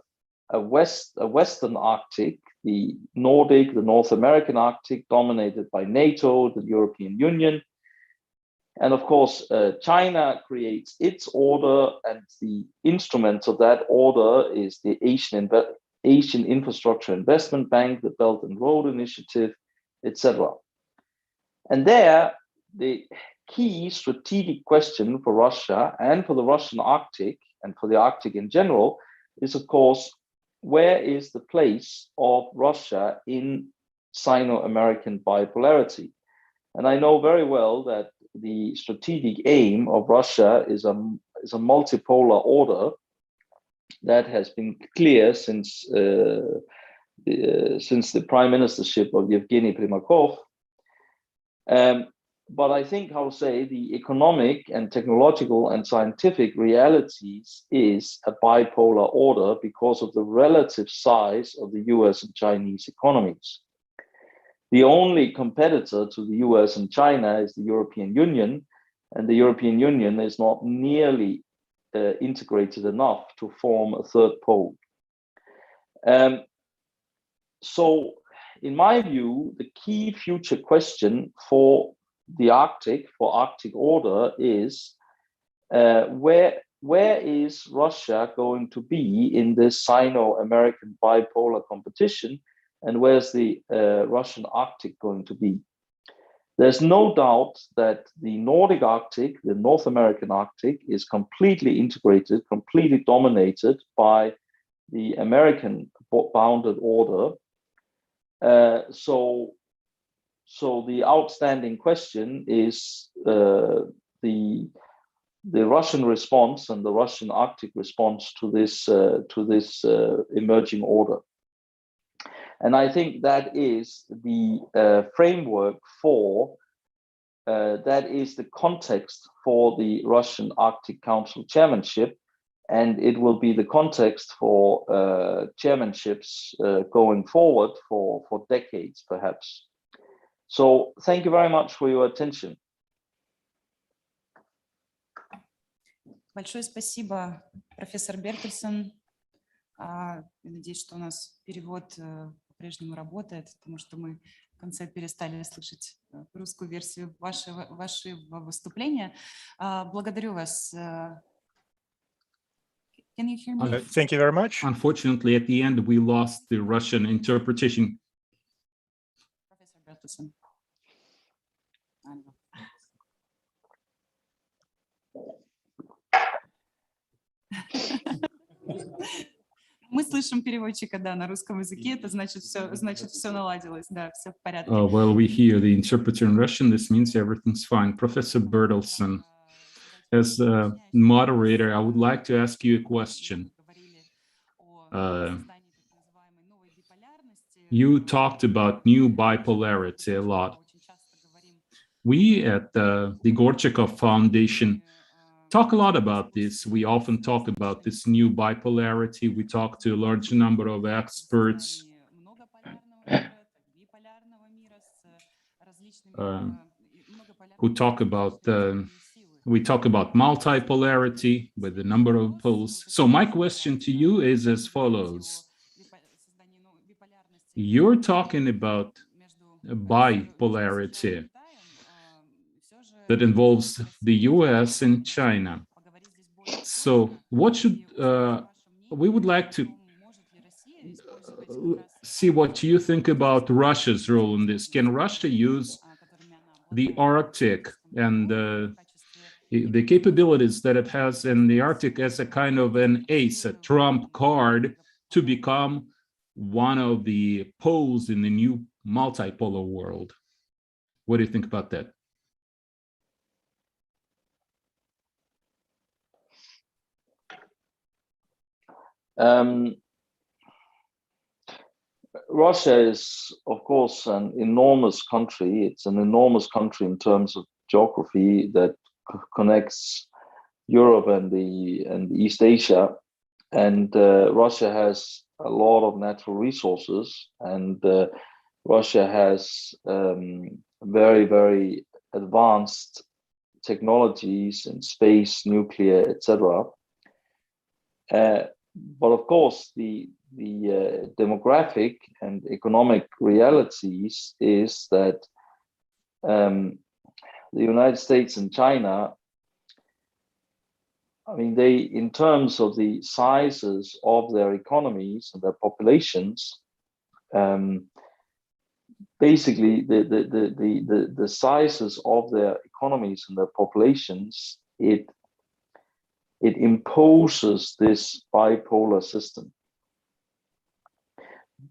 S5: a Western Arctic, the Nordic, the North American Arctic, dominated by NATO, the European Union. And of course, China creates its order, and the instrument of that order is the Asian Infrastructure Investment Bank, the Belt and Road Initiative, etc. And there, the key strategic question for Russia and for the Russian Arctic and for the Arctic in general is, of course, where is the place of Russia in Sino-American bipolarity? And I know very well that the strategic aim of Russia is a multipolar order that has been clear since the prime ministership of Yevgeny Primakov. But I think, how to say, the economic and technological and scientific realities is a bipolar order because of the relative size of the US and Chinese economies. The only competitor to the US and China is the European Union, and the European Union is not nearly integrated enough to form a third pole. So, in my view, the key future question for the Arctic, for Arctic order, is where is Russia going to be in this Sino-American bipolar competition, and where's the Russian Arctic going to be? There's no doubt that the Nordic Arctic, the North American Arctic, is completely integrated, completely dominated by the American bounded order. So the outstanding question is the Russian response and the Russian Arctic response to this emerging order. And I think that is the framework for, that is the context for the Russian Arctic Council chairmanship, and it will be the context for chairmanships going forward for decades, perhaps. So thank you very much for your attention.
S1: Большое спасибо, профессор Бертельсон. Надеюсь, что у нас перевод по-прежнему работает, потому что мы в конце перестали слышать русскую версию вашего выступления. Благодарю вас. Can you hear me?
S4: Thank you very much.
S3: Unfortunately, at the end, we lost the Russian interpretation.
S1: Professor Bertelson. Мы слышим переводчика, да, на русском языке, это значит все наладилось, да, все в порядке.
S3: Well, we hear the interpreter in Russian. This means everything's fine. Professor Bertelson, as a moderator, I would like to ask you a question. You talked about new bipolarity a lot. We at the Gorchakov Foundation talk a lot about this. We often talk about this new bipolarity. We talk to a large number of experts who talk about we talk about multipolarity with the number of poles. So my question to you is as follows. You're talking about bipolarity that involves the US and China. So what should, we would like to see what you think about Russia's role in this. Can Russia use the Arctic and the capabilities that it has in the Arctic as a kind of an ace, a trump card to become one of the poles in the new multipolar world? What do you think about that?
S5: Russia is, of course, an enormous country. It's an enormous country in terms of geography that connects Europe and the East Asia. And Russia has a lot of natural resources, and Russia has very, very advanced technologies in space, nuclear, etc. But of course, the demographic and economic realities is that the United States and China, I mean, they, in terms of the sizes of their economies and their populations, basically the sizes of their economies and their populations, it imposes this bipolar system.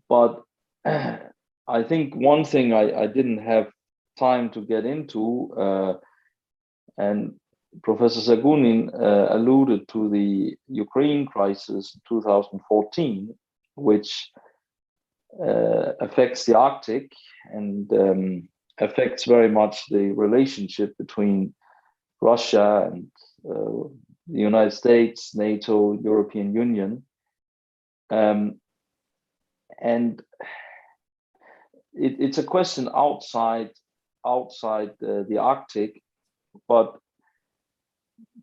S5: But I think one thing I didn't have time to get into, and Professor Zagunin alluded to the Ukraine crisis in 2014, which affects the Arctic and affects very much the relationship between Russia and the United States, NATO, European Union. And it's a question outside the Arctic, but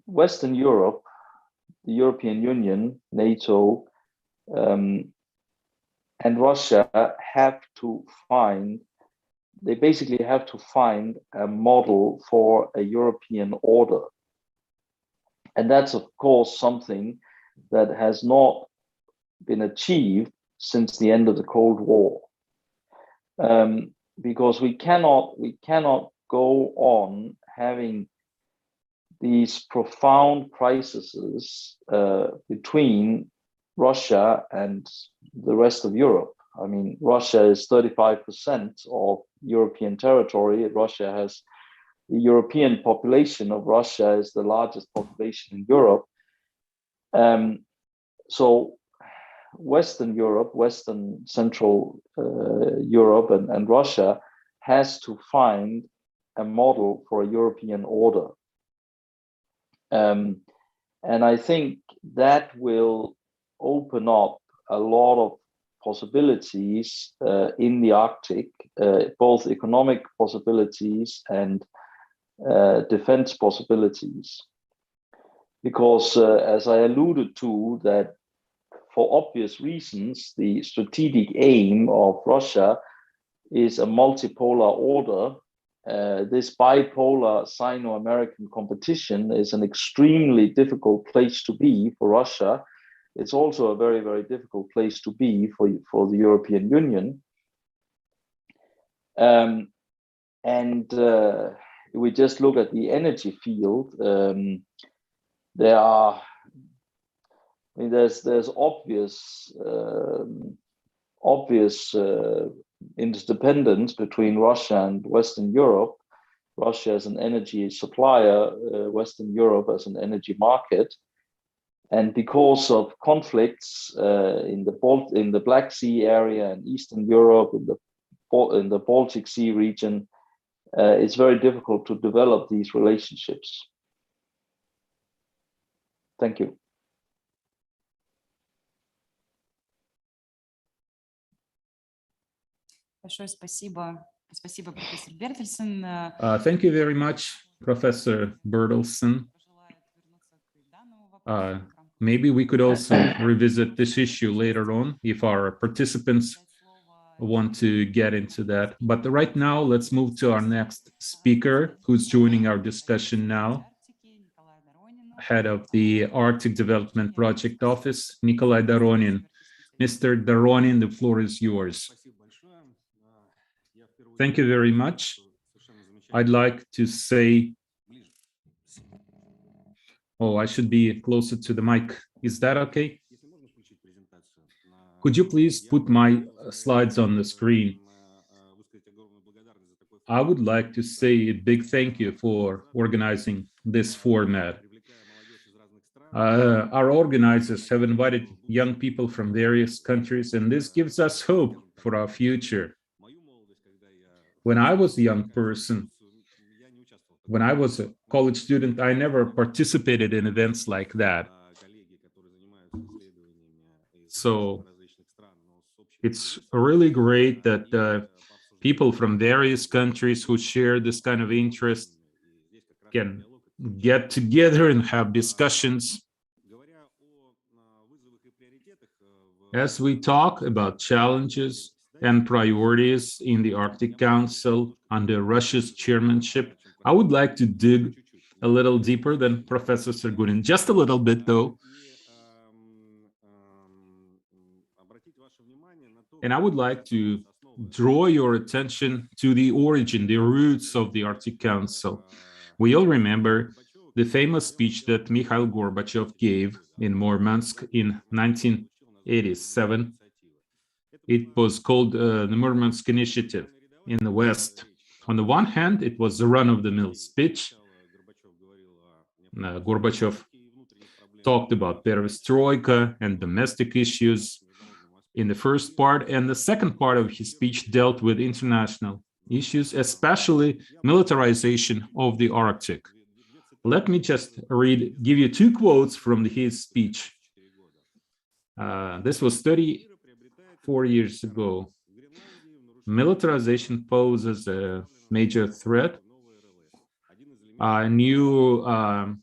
S5: Western Europe, the European Union, NATO, and Russia they basically have to find a model for a European order. And that's, of course, something that has not been achieved since the end of the Cold War. Because we cannot go on having these profound crises between Russia and the rest of Europe. I mean, Russia is 35% of European territory. Russia has the European population of Russia is the largest population in Europe. So Western Europe, Western Central Europe and Russia has to find a model for a European order. And I think that will open up a lot of possibilities in the Arctic, both economic possibilities and defense possibilities. Because as I alluded to, that for obvious reasons, the strategic aim of Russia is a multipolar order. This bipolar Sino-American competition is an extremely difficult place to be for Russia. It's also a very, very difficult place to be for the European Union. And we just look at the energy field. There's obvious interdependence between Russia and Western Europe. Russia as an energy supplier, Western Europe as an energy market. And because of conflicts in the Black Sea area and Eastern Europe, in the Baltic Sea region, it's very difficult to develop these relationships. Thank you.
S1: Большое спасибо. Спасибо, профессор Бертельсен.
S3: Thank you very much, Professor Bertelsen. Maybe we could also revisit this issue later on if our participants want to get into that. But right now, let's move to our next speaker, who's joining our discussion now. Head of the Arctic Development Project Office, Nikolai Daronian. Mr. Daronian, the floor is yours. Thank you very much. I'd like to say, oh, I should be closer to the mic. Is that okay? Could you please put my slides on the screen? I would like to say a big thank you for organizing this format. Our organizers have invited young people from various countries, and this gives us hope for our future. When I was a young person, when I was a college student, I never participated in events like that. So it's really great that people from various countries who share this kind of interest can get together and have discussions. As we talk about challenges and priorities in the Arctic Council under Russia's chairmanship, I would like to dig a little deeper than Professor Sergunin, just a little bit though. And I would like to draw your attention to the origin, the roots of the Arctic Council. We all remember the famous speech that Mikhail Gorbachev gave in Murmansk in 1987. It was called the Murmansk Initiative in the West. On the one hand, it was a run-of-the-mill speech. Gorbachev talked about perestroika and domestic issues in the first part, and the second part of his speech dealt with international issues, especially militarization of the Arctic. Let me just give you two quotes from his speech. This was 34 years ago. Militarization poses a major threat. A new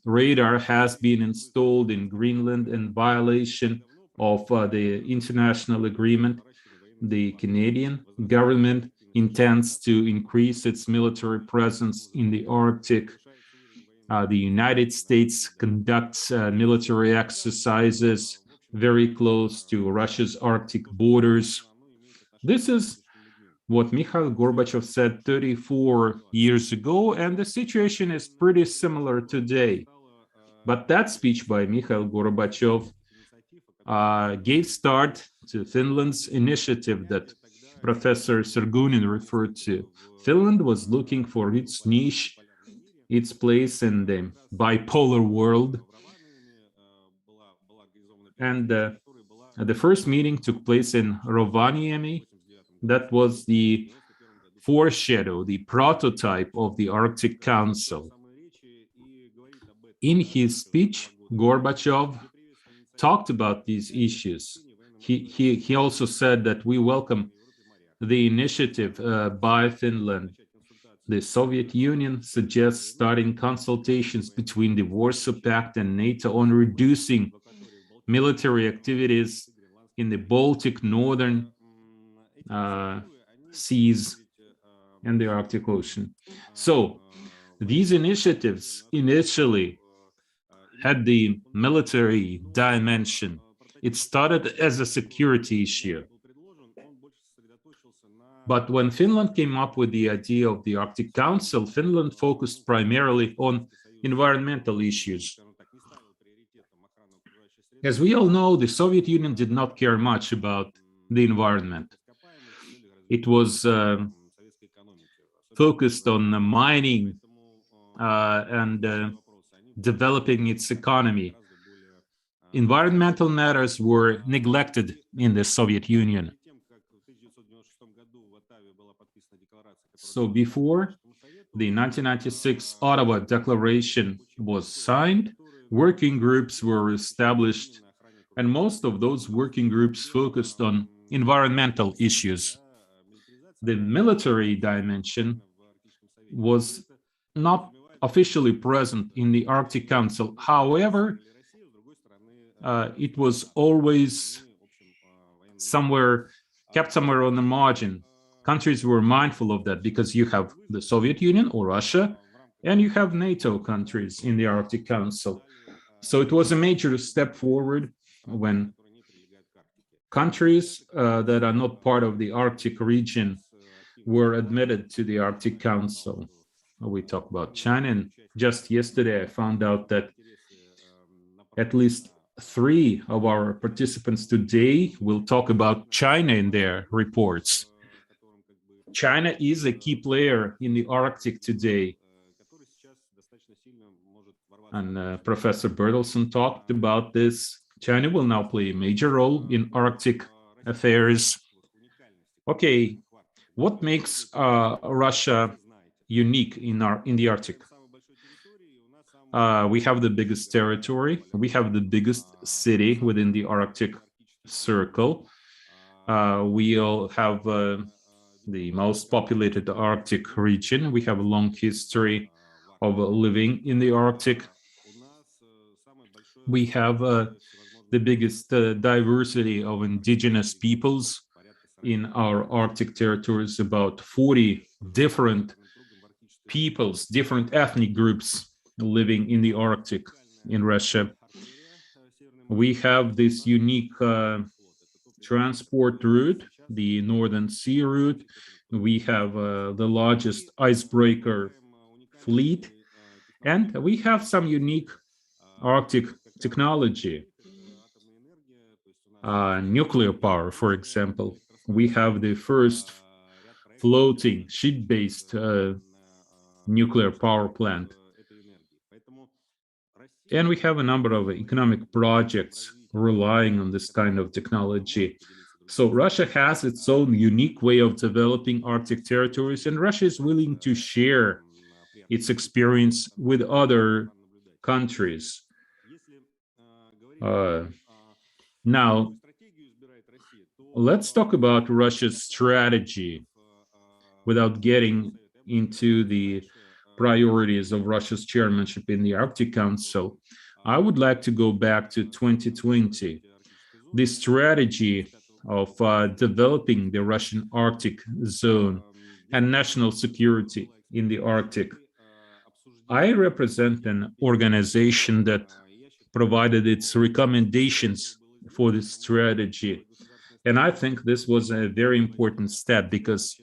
S3: radar has been installed in Greenland in violation of the international agreement. The Canadian government intends to increase its military presence in the Arctic. The United States conducts military exercises very close to Russia's Arctic borders. This is what Mikhail Gorbachev said 34 years ago, and the situation is pretty similar today. But that speech by Mikhail Gorbachev gave start to Finland's initiative that Professor Sergunin referred to. Finland was looking for its niche, its place in the bipolar world. And the first meeting took place in Rovaniemi. That was the foreshadow, the prototype of the Arctic Council. In his speech, Gorbachev talked about these issues. He also said that we welcome the initiative by Finland. The Soviet Union suggests starting consultations between the Warsaw Pact and NATO on reducing military activities in the Baltic, Northern seas and the Arctic Ocean. So these initiatives initially had the military dimension. It started as a security issue. But when Finland came up with the idea of the Arctic Council, Finland focused primarily on environmental issues. As we all know, the Soviet Union did not care much about the environment. It was focused on mining and developing its economy. Environmental matters were neglected in the Soviet Union. So before the 1996 Ottawa Declaration was signed, working groups were established, and most of those working groups focused on environmental issues. The military dimension was not officially present in the Arctic Council. However, it was always kept somewhere on the margin. Countries were mindful of that because you have the Soviet Union or Russia, and you have NATO countries in the Arctic Council. So it was a major step forward when countries that are not part of the Arctic region were admitted to the Arctic Council. We talk about China, and just yesterday I found out that at least 3 of our participants today will talk about China in their reports. China is a key player in the Arctic today. And Professor Bertelsen talked about this. China will now play a major role in Arctic affairs. Okay, what makes Russia unique in the Arctic? We have the biggest territory. We have the biggest city within the Arctic Circle. We all have the most populated Arctic region. We have a long history of living in the Arctic. We have the biggest diversity of indigenous peoples in our Arctic territories, about 40 different peoples, different ethnic groups living in the Arctic in Russia. We have this unique transport route, the Northern Sea route. We have the largest icebreaker fleet, and we have some unique Arctic technology. Nuclear power, for example. We have the first floating ship-based nuclear power plant. And we have a number of economic projects relying on this kind of technology. So Russia has its own unique way of developing Arctic territories, and Russia is willing to share its experience with other countries. Now, let's talk about Russia's strategy without getting into the priorities of Russia's chairmanship in the Arctic Council. I would like to go back to 2020. The strategy of developing the Russian Arctic zone and national security in the Arctic. I represent an organization that provided its recommendations for this strategy. And I think this was a very important step because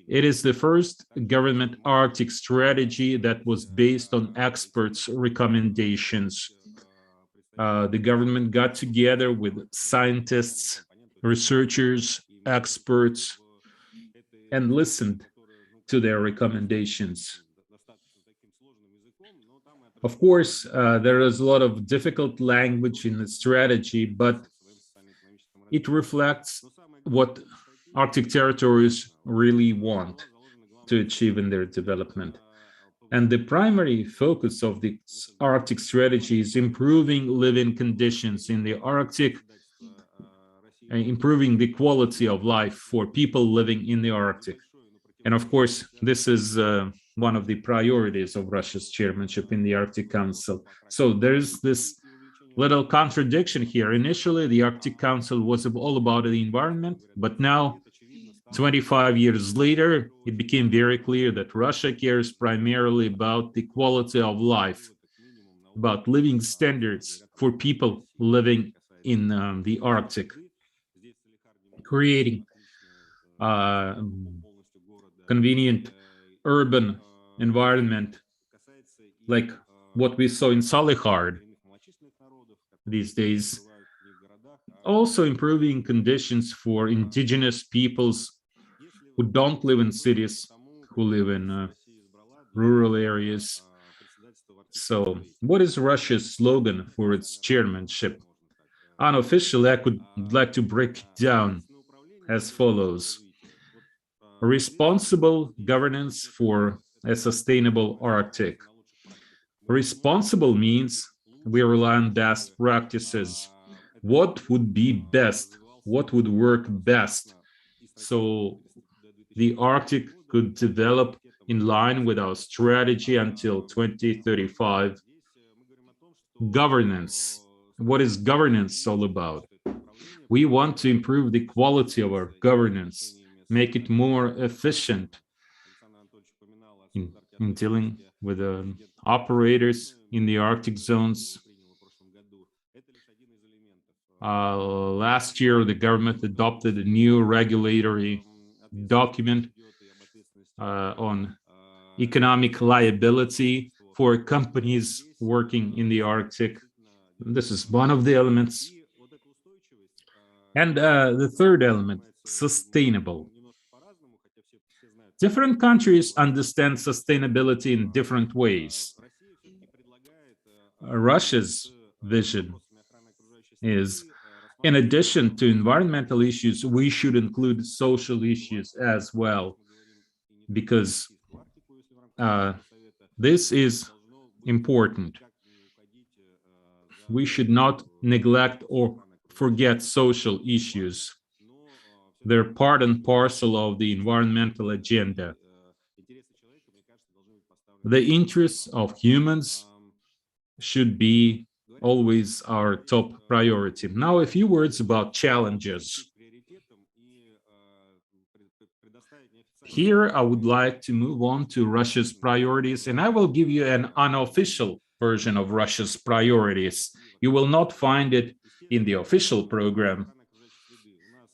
S3: it is the first government Arctic strategy that was based on experts' recommendations. The government got together with scientists, researchers, experts, and listened to their recommendations. Of course, there is a lot of difficult language in the strategy, but it reflects what Arctic territories really want to achieve in their development. And the primary focus of the Arctic strategy is improving living conditions in the Arctic, improving the quality of life for people living in the Arctic. And of course, this is one of the priorities of Russia's chairmanship in the Arctic Council. So there's this little contradiction here. Initially, the Arctic Council was all about the environment, but now, 25 years later, it became very clear that Russia cares primarily about the quality of life, about living standards for people living in the Arctic, creating convenient urban environment like what we saw in Salihard these days. Also improving conditions for indigenous peoples who don't live in cities, who live in rural areas. So what is Russia's slogan for its chairmanship? Unofficially, I could like to break it down as follows. Responsible governance for a sustainable Arctic. Responsible means we rely on best practices. What would be best? What would work best? So the Arctic could develop in line with our strategy until 2035. Governance. What is governance all about? We want to improve the quality of our governance, make it more efficient in dealing with operators in the Arctic zones. Last year, the government adopted a new regulatory document on economic liability for companies working in the Arctic. This is one of the elements. And the third element, sustainable. Different countries understand sustainability in different ways. Russia's vision is, in addition to environmental issues, we should include social issues as well, because this is important. We should not neglect or forget social issues. They're part and parcel of the environmental agenda. The interests of humans should be always our top priority. Now, a few words about challenges. Here, I would like to move on to Russia's priorities, and I will give you an unofficial version of Russia's priorities. You will not find it in the official program.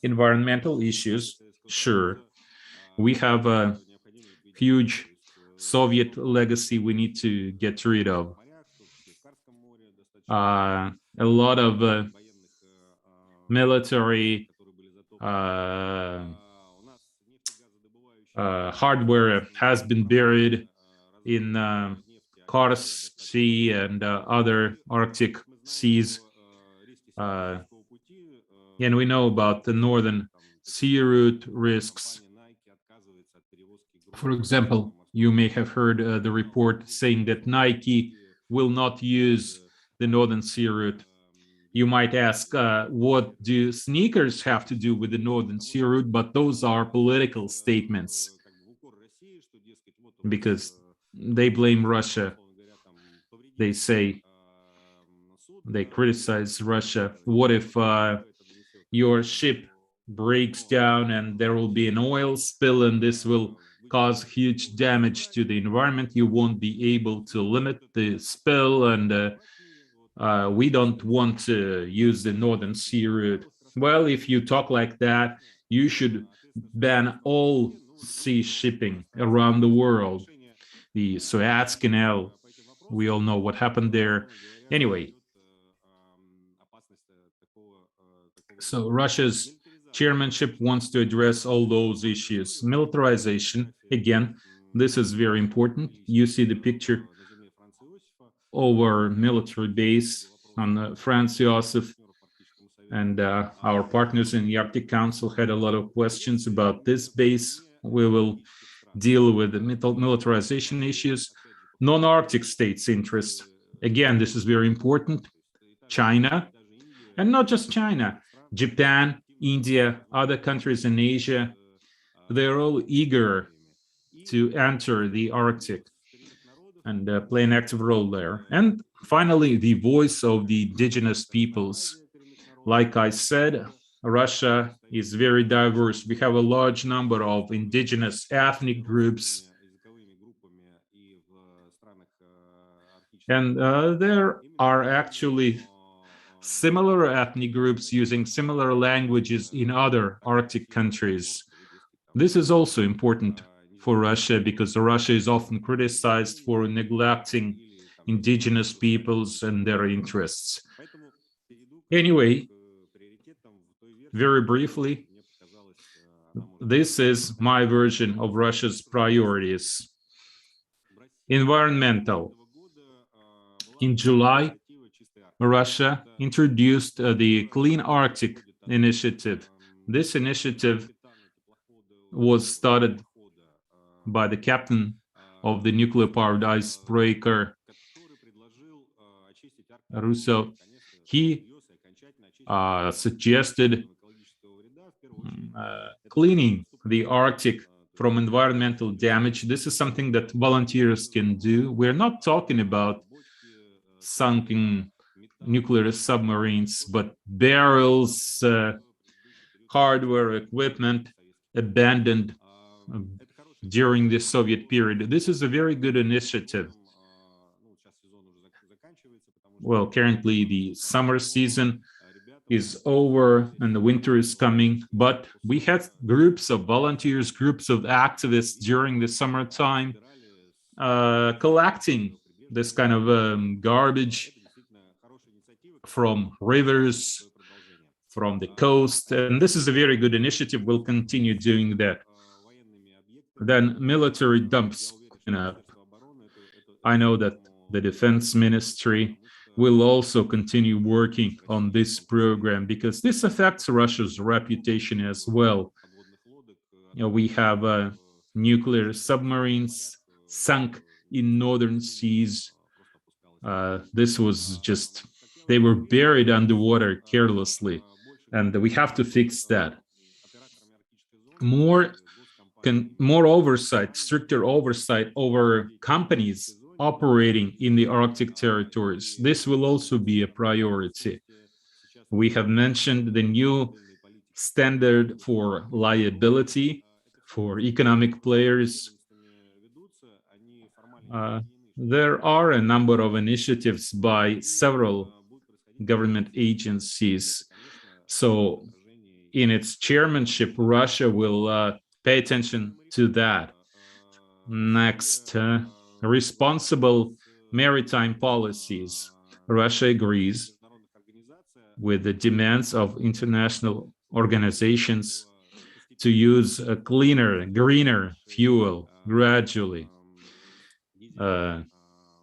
S3: Environmental issues, sure. We have a huge Soviet legacy we need to get rid of. A lot of military hardware has been buried in Karst Sea and other Arctic seas. And we know about the northern sea route risks. For example, you may have heard the report saying that Nike will not use the northern sea route. You might ask, what do sneakers have to do with the northern sea route? But those are political statements, because they blame Russia. They say, they criticize Russia. What if your ship breaks down and there will be an oil spill and this will cause huge damage to the environment? You won't be able to limit the spill, and we don't want to use the northern sea route. Well, if you talk like that, you should ban all sea shipping around the world. The Suez Canal, we all know what happened there. Anyway, so Russia's chairmanship wants to address all those issues. Militarization, again, this is very important. You see the picture of our military base on Franz Josef, and our partners in the Arctic Council had a lot of questions about this base. We will deal with the militarization issues. Non-Arctic states' interest. Again, this is very important. China, and not just China, Japan, India, other countries in Asia, they're all eager to enter the Arctic and play an active role there. And finally, the voice of the indigenous peoples. Like I said, Russia is very diverse. We have a large number of indigenous ethnic groups. And there are actually similar ethnic groups using similar languages in other Arctic countries. This is also important for Russia, because Russia is often criticized for neglecting indigenous peoples and their interests. Anyway, very briefly, this is my version of Russia's priorities. Environmental. In July, Russia introduced the Clean Arctic Initiative. This initiative was started by the captain of the nuclear-powered icebreaker, Russo. He suggested cleaning the Arctic from environmental damage. This is something that volunteers can do. We're not talking about sunken nuclear submarines, but barrels, hardware, equipment abandoned during the Soviet period. This is a very good initiative. Well, currently the summer season is over and the winter is coming, but we had groups of volunteers, groups of activists during the summertime collecting this kind of garbage from rivers, from the coast, and this is a very good initiative. We'll continue doing that. Then military dumps clean up. I know that the Defense Ministry will also continue working on this program because this affects Russia's reputation as well. You know, we have nuclear submarines sunk in northern seas. This was just, they were buried underwater carelessly, and we have to fix that. More oversight, stricter oversight over companies operating in the Arctic territories. This will also be a priority. We have mentioned the new standard for liability for economic players. There are a number of initiatives by several government agencies. So in its chairmanship, Russia will pay attention to that. Next, responsible maritime policies. Russia agrees with the demands of international organizations to use a cleaner, greener fuel gradually.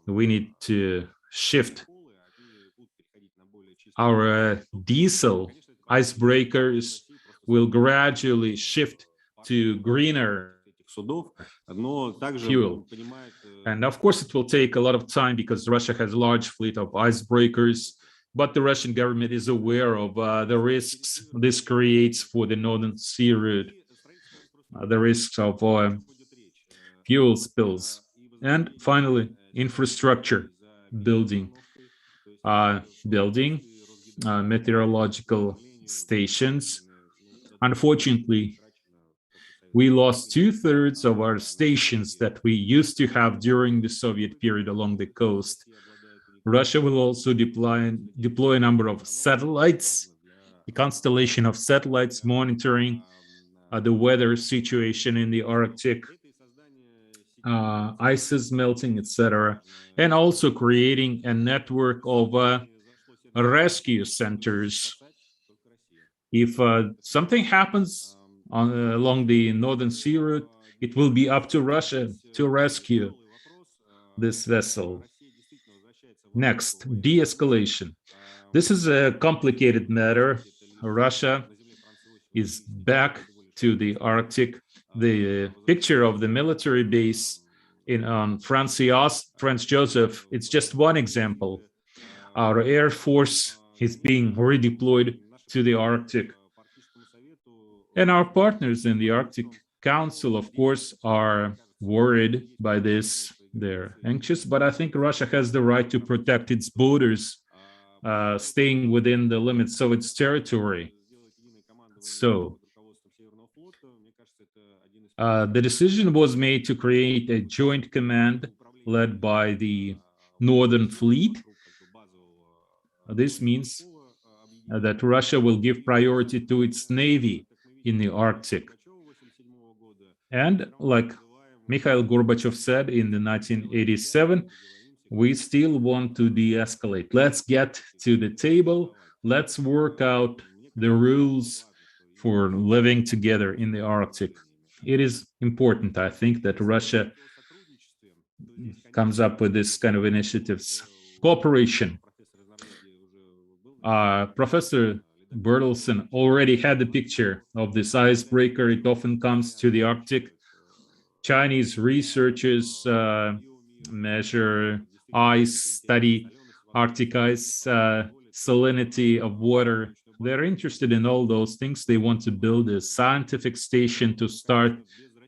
S3: We need to shift our diesel icebreakers will gradually shift to greener fuel. And of course, it will take a lot of time because Russia has a large fleet of icebreakers, but the Russian government is aware of the risks this creates for the Northern Sea route, the risks of fuel spills. And finally, infrastructure building. Meteorological stations. Unfortunately, we lost 2/3 of our stations that we used to have during the Soviet period along the coast. Russia will also deploy a number of satellites, a constellation of satellites monitoring the weather situation in the Arctic, ice is melting, etc., and also creating a network of rescue centers. If something happens along the Northern Sea route, it will be up to Russia to rescue this vessel. Next, de-escalation. This is a complicated matter. Russia is back to the Arctic. The picture of the military base in Franz Joseph, it's just one example. Our Air Force is being redeployed to the Arctic. And our partners in the Arctic Council, of course, are worried by this. They're anxious, but I think Russia has the right to protect its borders, staying within the limits of its territory. So the decision was made to create a joint command led by the Northern Fleet. This means that Russia will give priority to its navy in the Arctic. And like Mikhail Gorbachev said in 1987, we still want to de-escalate. Let's get to the table. Let's work out the rules for living together in the Arctic. It is important, I think, that Russia comes up with this kind of initiatives. Cooperation. Professor Bertelsen already had the picture of this icebreaker. It often comes to the Arctic. Chinese researchers measure ice, study Arctic ice, salinity of water. They're interested in all those things. They want to build a scientific station to start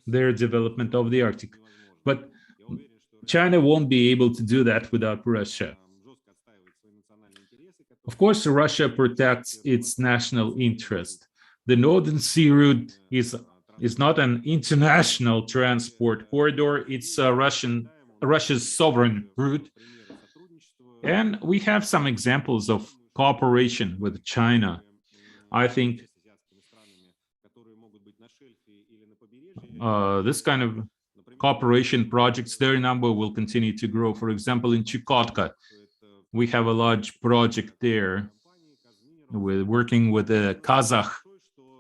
S3: their development of the Arctic. But China won't be able to do that without Russia. Of course, Russia protects its national interest. The Northern Sea route is not an international transport corridor. It's Russia's sovereign route. And we have some examples of cooperation with China. I think this kind of cooperation projects, their number will continue to grow. For example, in Chukotka, we have a large project there. We're working with a Kazakh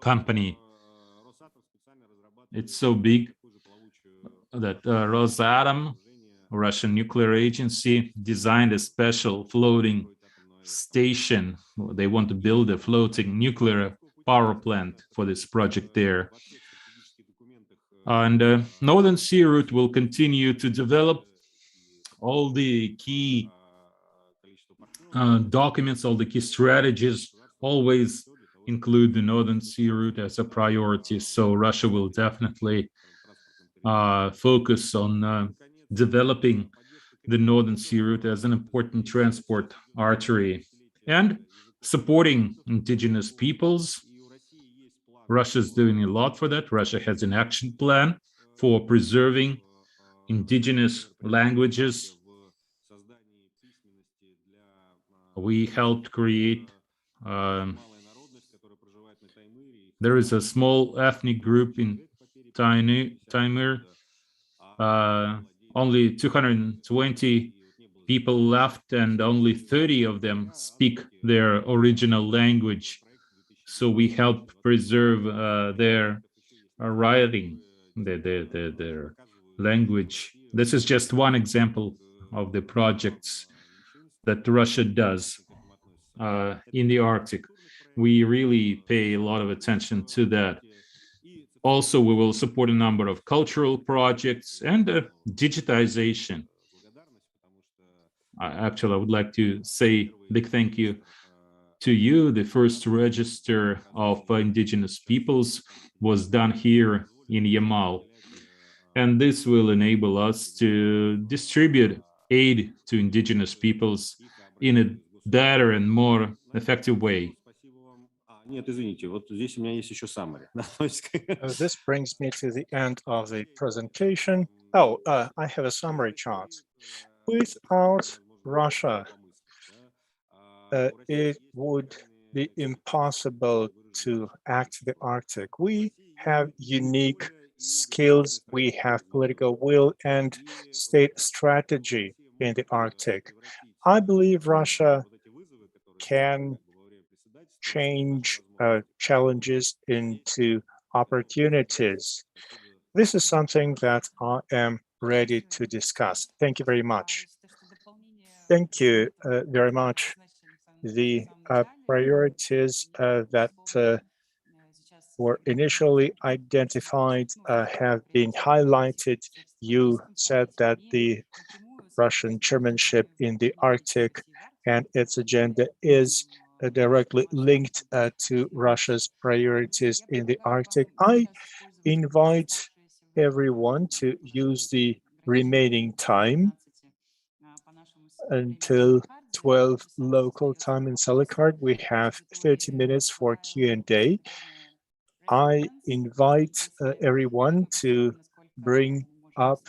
S3: company. It's so big that Rosatom, Russian nuclear agency, designed a special floating station. They want to build a floating nuclear power plant for this project there. And Northern Sea route will continue to develop. All the key documents, all the key strategies always include the Northern Sea route as a priority. So Russia will definitely focus on developing the Northern Sea route as an important transport artery and supporting indigenous peoples. Russia's doing a lot for that. Russia has an action plan for preserving indigenous languages. We helped create, there is a small ethnic group in Timur, only 220 people left and only 30 of them speak their original language. So we help preserve their writing, their language. This is just one example of the projects that Russia does in the Arctic. We really pay a lot of attention to that. Also, we will support a number of cultural projects and digitization. Actually, I would like to say a big thank you to you. The first register of indigenous peoples was done here in Yamal. And this will enable us to distribute aid to indigenous peoples in a better and more effective way.
S4: This brings me to the end of the presentation. I have a summary chart. Without Russia, it would be impossible to act the Arctic. We have unique skills, we have political will and state strategy in the Arctic. I believe Russia can change challenges into opportunities. This is something that I am ready to discuss. Thank you very much. Thank you very much. The priorities that were initially identified have been highlighted. You said that the Russian chairmanship in the Arctic and its agenda is directly linked to Russia's priorities in the Arctic. I invite everyone to use the remaining time until 12 local time in Salicard. We have 30 minutes for Q&A. I invite everyone to bring up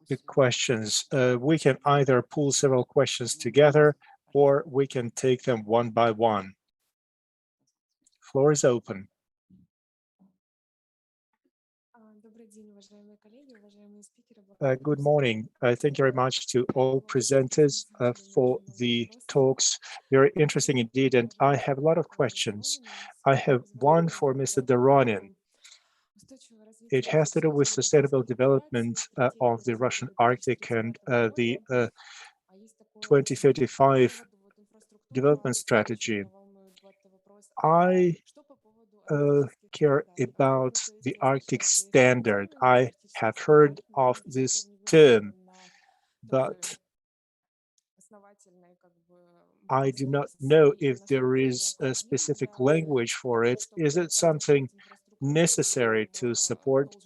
S4: the questions. We can either pull several questions together or we can take them one by one. Floor is open. Good morning. Thank you very much to all presenters for the talks. Very interesting indeed, and I have a lot of questions. I have one for Mr. Daronian. It has to do with sustainable development of the Russian Arctic and the 2035 development strategy. I care about the Arctic standard. I have heard of this term, but I do not know if there is a specific language for it. Is it something necessary to support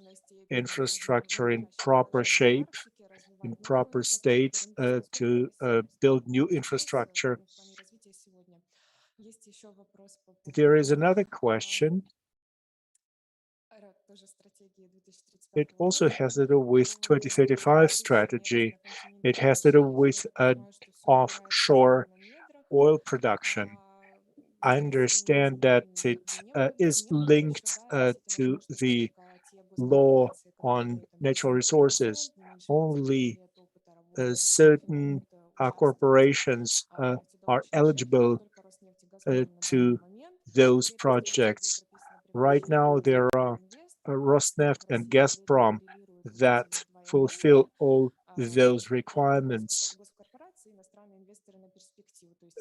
S4: infrastructure in proper shape, in proper state, to build new infrastructure. There is another question. It also has to do with 2035 strategy. It has to do with offshore oil production. I understand that it is linked to the law on natural resources. Only certain corporations are eligible to those projects. Right now, there are Rosneft and Gazprom that fulfill all those requirements.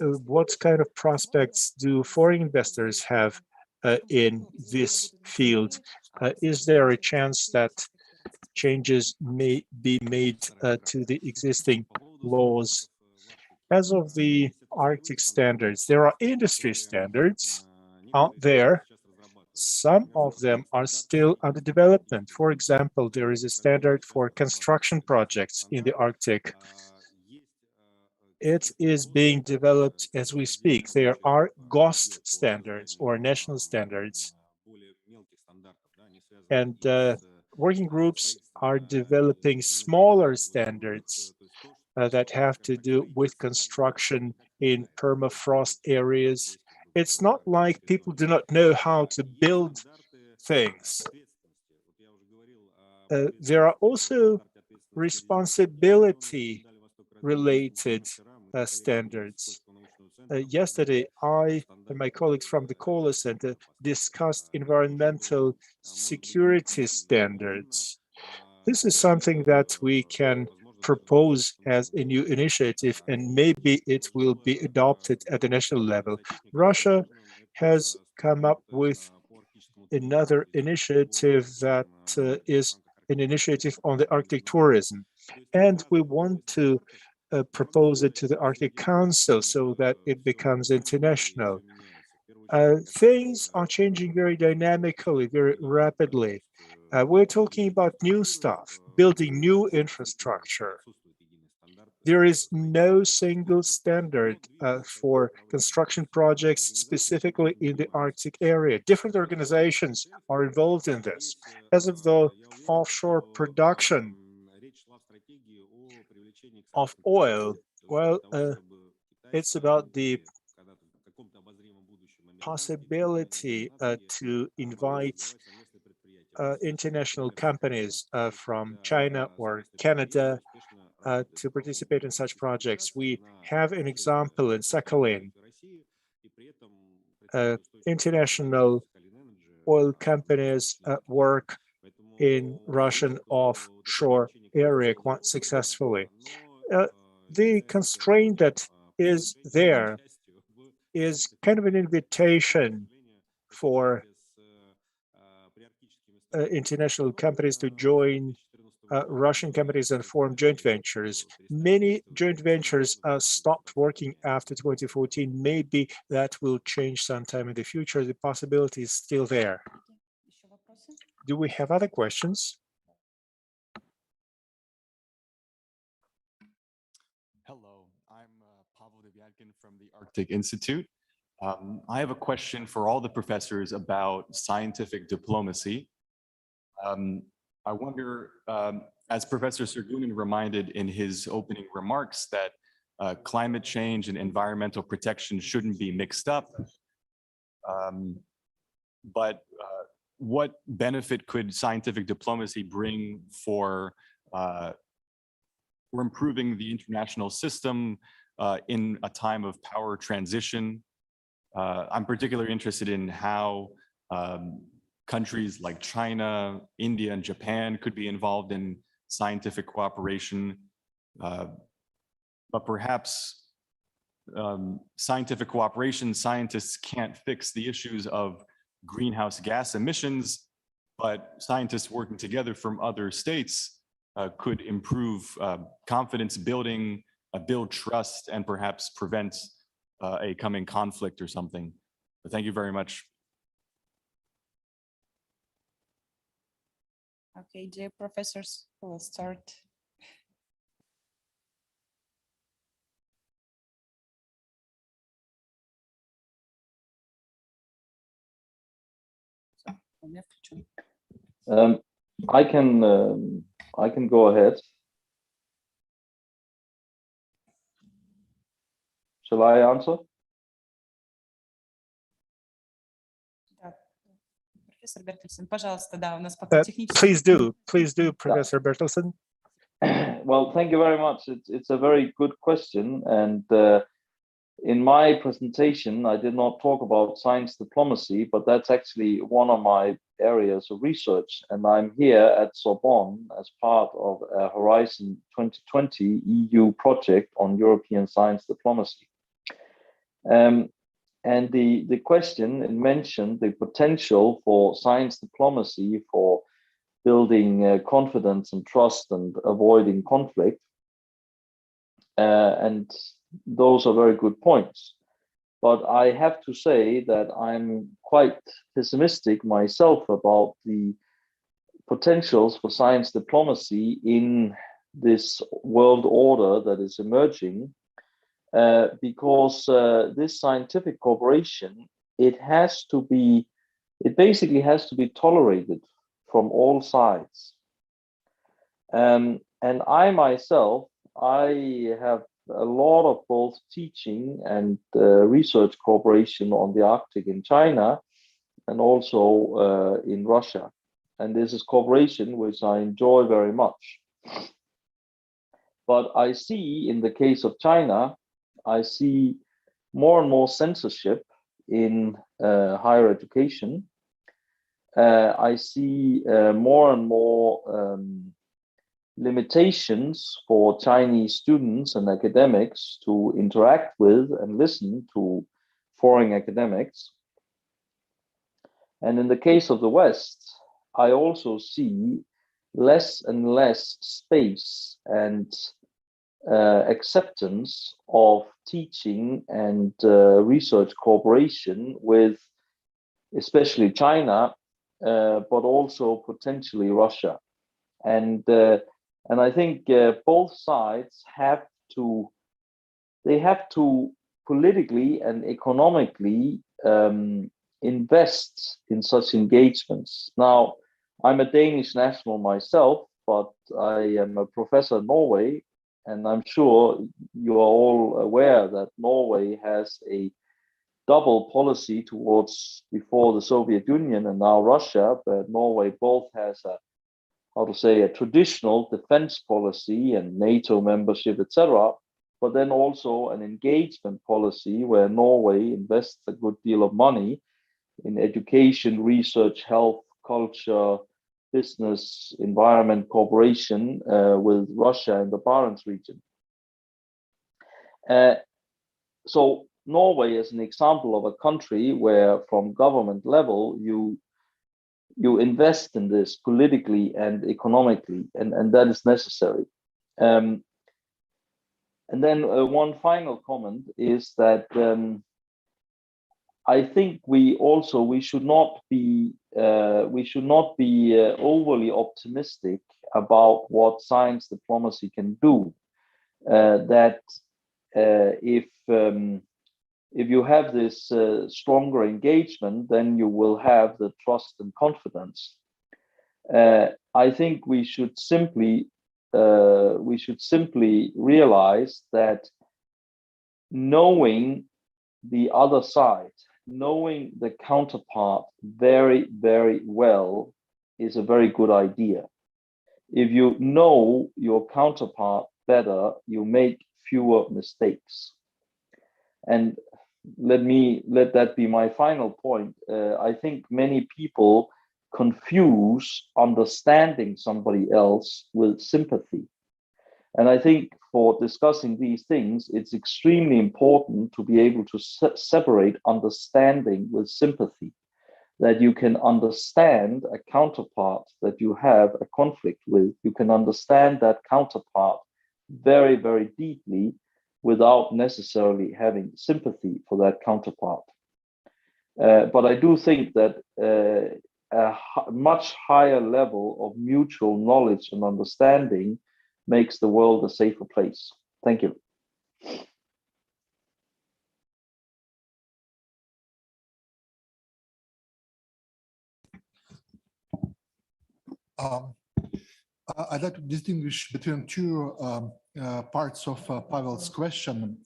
S4: What kind of prospects do foreign investors have in this field? Is there a chance that changes may be made to the existing laws? As of the Arctic standards, there are industry standards out there. Some of them are still under development. For example, there is a standard for construction projects in the Arctic. It is being developed as we speak. There are GOST standards or national standards. And working groups are developing smaller standards that have to do with construction in permafrost areas. It's not like people do not know how to build things. There are also responsibility related standards. Yesterday, I and my colleagues from the Kohler Center discussed environmental security standards. This is something that we can propose as a new initiative, and maybe it will be adopted at the national level. Russia has come up with another initiative that is an initiative on the Arctic tourism. And we want to propose it to the Arctic Council so that it becomes international. Things are changing very dynamically, very rapidly. We're talking about new stuff, building new infrastructure. There is no single standard for construction projects specifically in the Arctic area. Different organizations are involved in this. As of the offshore production of oil, well, it's about the possibility to invite international companies from China or Canada to participate in such projects. We have an example in Sakhalin. International oil companies work in Russian offshore area quite successfully. The constraint that is there is kind of an invitation for international companies to join Russian companies and form joint ventures. Many joint ventures stopped working after 2014. Maybe that will change sometime in the future. The possibility is still there. Do we have other questions?
S6: Hello, I'm Pavel Devyatkin from the Arctic Institute. I have a question for all the professors about scientific diplomacy. I wonder, as Professor Sergunin reminded in his opening remarks, that climate change and environmental protection shouldn't be mixed up. But what benefit could scientific diplomacy bring for improving the international system in a time of power transition? I'm particularly interested in how countries like China, India, and Japan could be involved in scientific cooperation. But perhaps scientific cooperation, scientists can't fix the issues of greenhouse gas emissions, but scientists working together from other states could improve confidence building, build trust, and perhaps prevent a coming conflict or something. But thank you very much.
S1: Okay, dear professors, we'll start.
S5: I can go ahead. Shall I answer?
S1: Профессор Бертельсен, пожалуйста, да, у нас пока технически.
S4: Please do, Professor Bertelsen.
S5: Well, thank you very much. It's a very good question, and in my presentation, I did not talk about science diplomacy, but that's actually one of my areas of research, and I'm here at Sorbonne as part of a Horizon 2020 EU project on European science diplomacy. And the question mentioned the potential for science diplomacy for building confidence and trust and avoiding conflict. And those are very good points. But I have to say that I'm quite pessimistic myself about the potentials for science diplomacy in this world order that is emerging, because this scientific cooperation, it basically has to be tolerated from all sides. And I myself, I have a lot of both teaching and research cooperation on the Arctic in China and also in Russia. And this is cooperation which I enjoy very much. But I see in the case of China, I see more and more censorship in higher education. I see more and more limitations for Chinese students and academics to interact with and listen to foreign academics. And in the case of the West, I also see less and less space and acceptance of teaching and research cooperation with especially China, but also potentially Russia. And I think both sides have to politically and economically invest in such engagements. Now, I'm a Danish national myself, but I am a professor in Norway, and I'm sure you are all aware that Norway has a double policy towards before the Soviet Union and now Russia, but Norway both has a traditional defense policy and NATO membership, etc., but then also an engagement policy where Norway invests a good deal of money in education, research, health, culture, business, environment, cooperation with Russia and the Barents region. So Norway is an example of a country where from government level, you invest in this politically and economically, and that is necessary. And then one final comment is that I think we should not be overly optimistic about what science diplomacy can do. If you have this stronger engagement, then you will have the trust and confidence. I think we should simply realize that knowing the other side, knowing the counterpart very, very well is a very good idea. If you know your counterpart better, you make fewer mistakes. And let that be my final point. I think many people confuse understanding somebody else with sympathy. And I think for discussing these things, it's extremely important to be able to separate understanding with sympathy, that you can understand a counterpart that you have a conflict with. You can understand that counterpart very, very deeply without necessarily having sympathy for that counterpart. But I do think that a much higher level of mutual knowledge and understanding makes the world a safer place. Thank you.
S7: I'd like to distinguish between two parts of Pavel's question.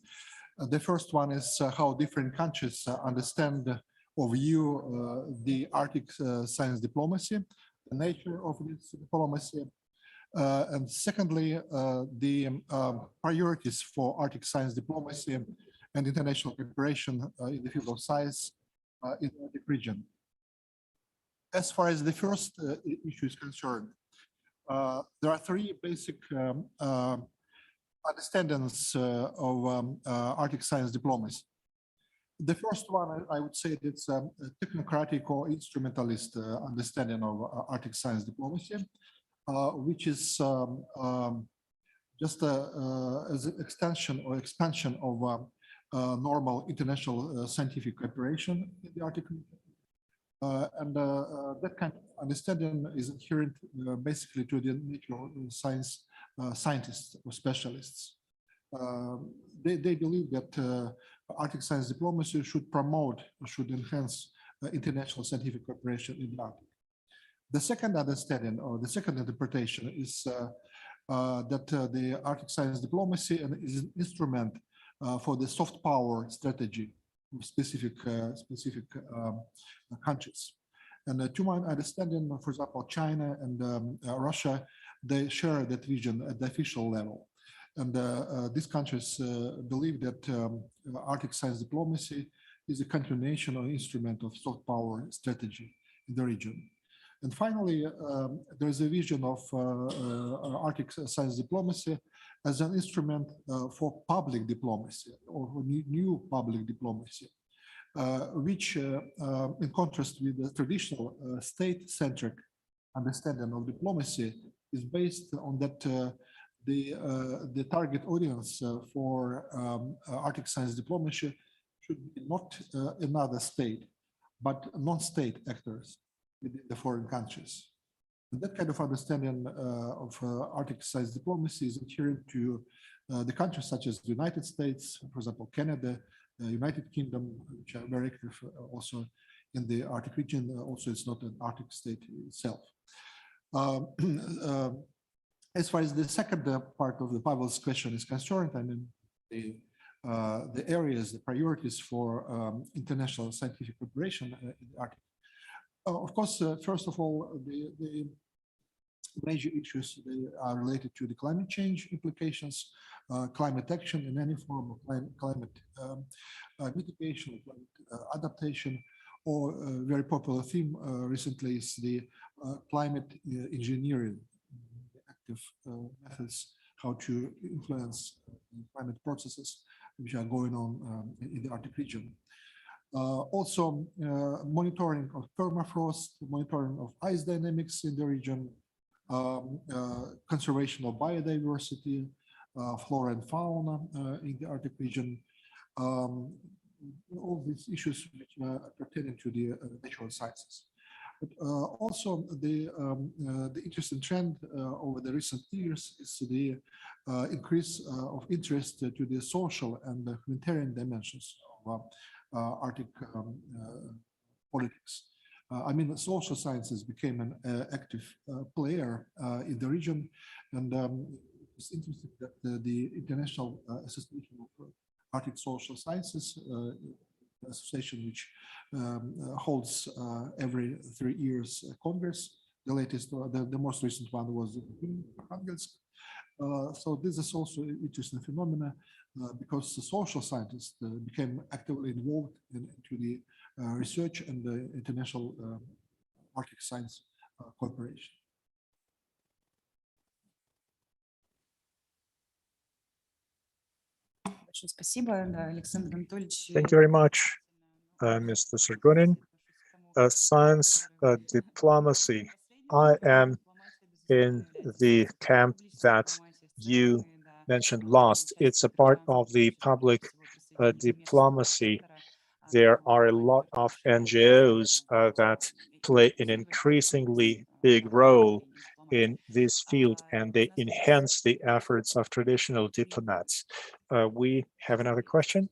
S7: The first one is how different countries understand or view the Arctic science diplomacy, the nature of this diplomacy, and secondly, the priorities for Arctic science diplomacy and international cooperation in the field of science in the Arctic region. As far as the first issue is concerned, there are three basic understandings of Arctic science diplomacy. The first one, I would say, it's a technocratic or instrumentalist understanding of Arctic science diplomacy, which is just as an extension or expansion of normal international scientific cooperation in the Arctic region. And that kind of understanding is inherent basically to the natural science scientists or specialists. They believe that Arctic science diplomacy should promote, should enhance international scientific cooperation in the Arctic. The second understanding or the second interpretation is that the Arctic science diplomacy is an instrument for the soft power strategy of specific countries. And to my understanding, for example, China and Russia, they share that vision at the official level. And these countries believe that Arctic science diplomacy is a continuation or instrument of soft power strategy in the region. And finally, there is a vision of Arctic science diplomacy as an instrument for public diplomacy or new public diplomacy, which, in contrast with the traditional state-centric understanding of diplomacy, is based on that the target audience for Arctic science diplomacy should be not another state, but non-state actors within the foreign countries. And that kind of understanding of Arctic science diplomacy is inherent to the countries such as the United States, for example, Canada, United Kingdom, which are very active also in the Arctic region. Also, it's not an Arctic state itself. As far as the second part of the Pavel's question is concerned, I mean, the areas, the priorities for international scientific cooperation in the Arctic. Of course, first of all, the major issues they are related to the climate change implications, climate action in any form of climate mitigation, climate adaptation, or a very popular theme recently is the climate engineering, active methods, how to influence climate processes which are going on in the Arctic region. Also, monitoring of permafrost, monitoring of ice dynamics in the region, conservation of biodiversity, flora and fauna in the Arctic region, all these issues which are pertaining to the natural sciences. But also the interesting trend over the recent years is the increase of interest to the social and the humanitarian dimensions of Arctic politics. I mean, the social sciences became an active player in the region, and it's interesting that the International Association of Arctic Social Sciences, association which holds every 3 years Congress. The latest, the most recent one was in Archangельsk. So this is also an interesting phenomena because the social scientists became actively involved into the research and the international Arctic science cooperation.
S4: Thank you very much, Mr. Sergunin. Science diplomacy. I am in the camp that you mentioned last. It's a part of the public diplomacy There are a lot of NGOs that play an increasingly big role in this field, and they enhance the efforts of traditional diplomats. We have another question.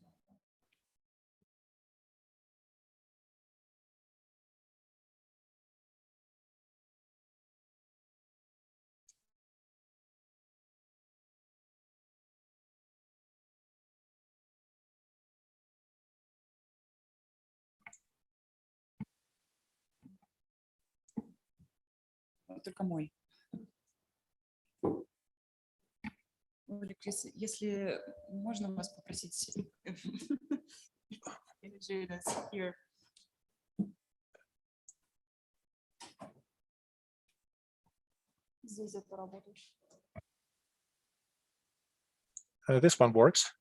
S1: Только мой. Олег, если можно вас попросить here. Здесь это работает.
S4: This one works.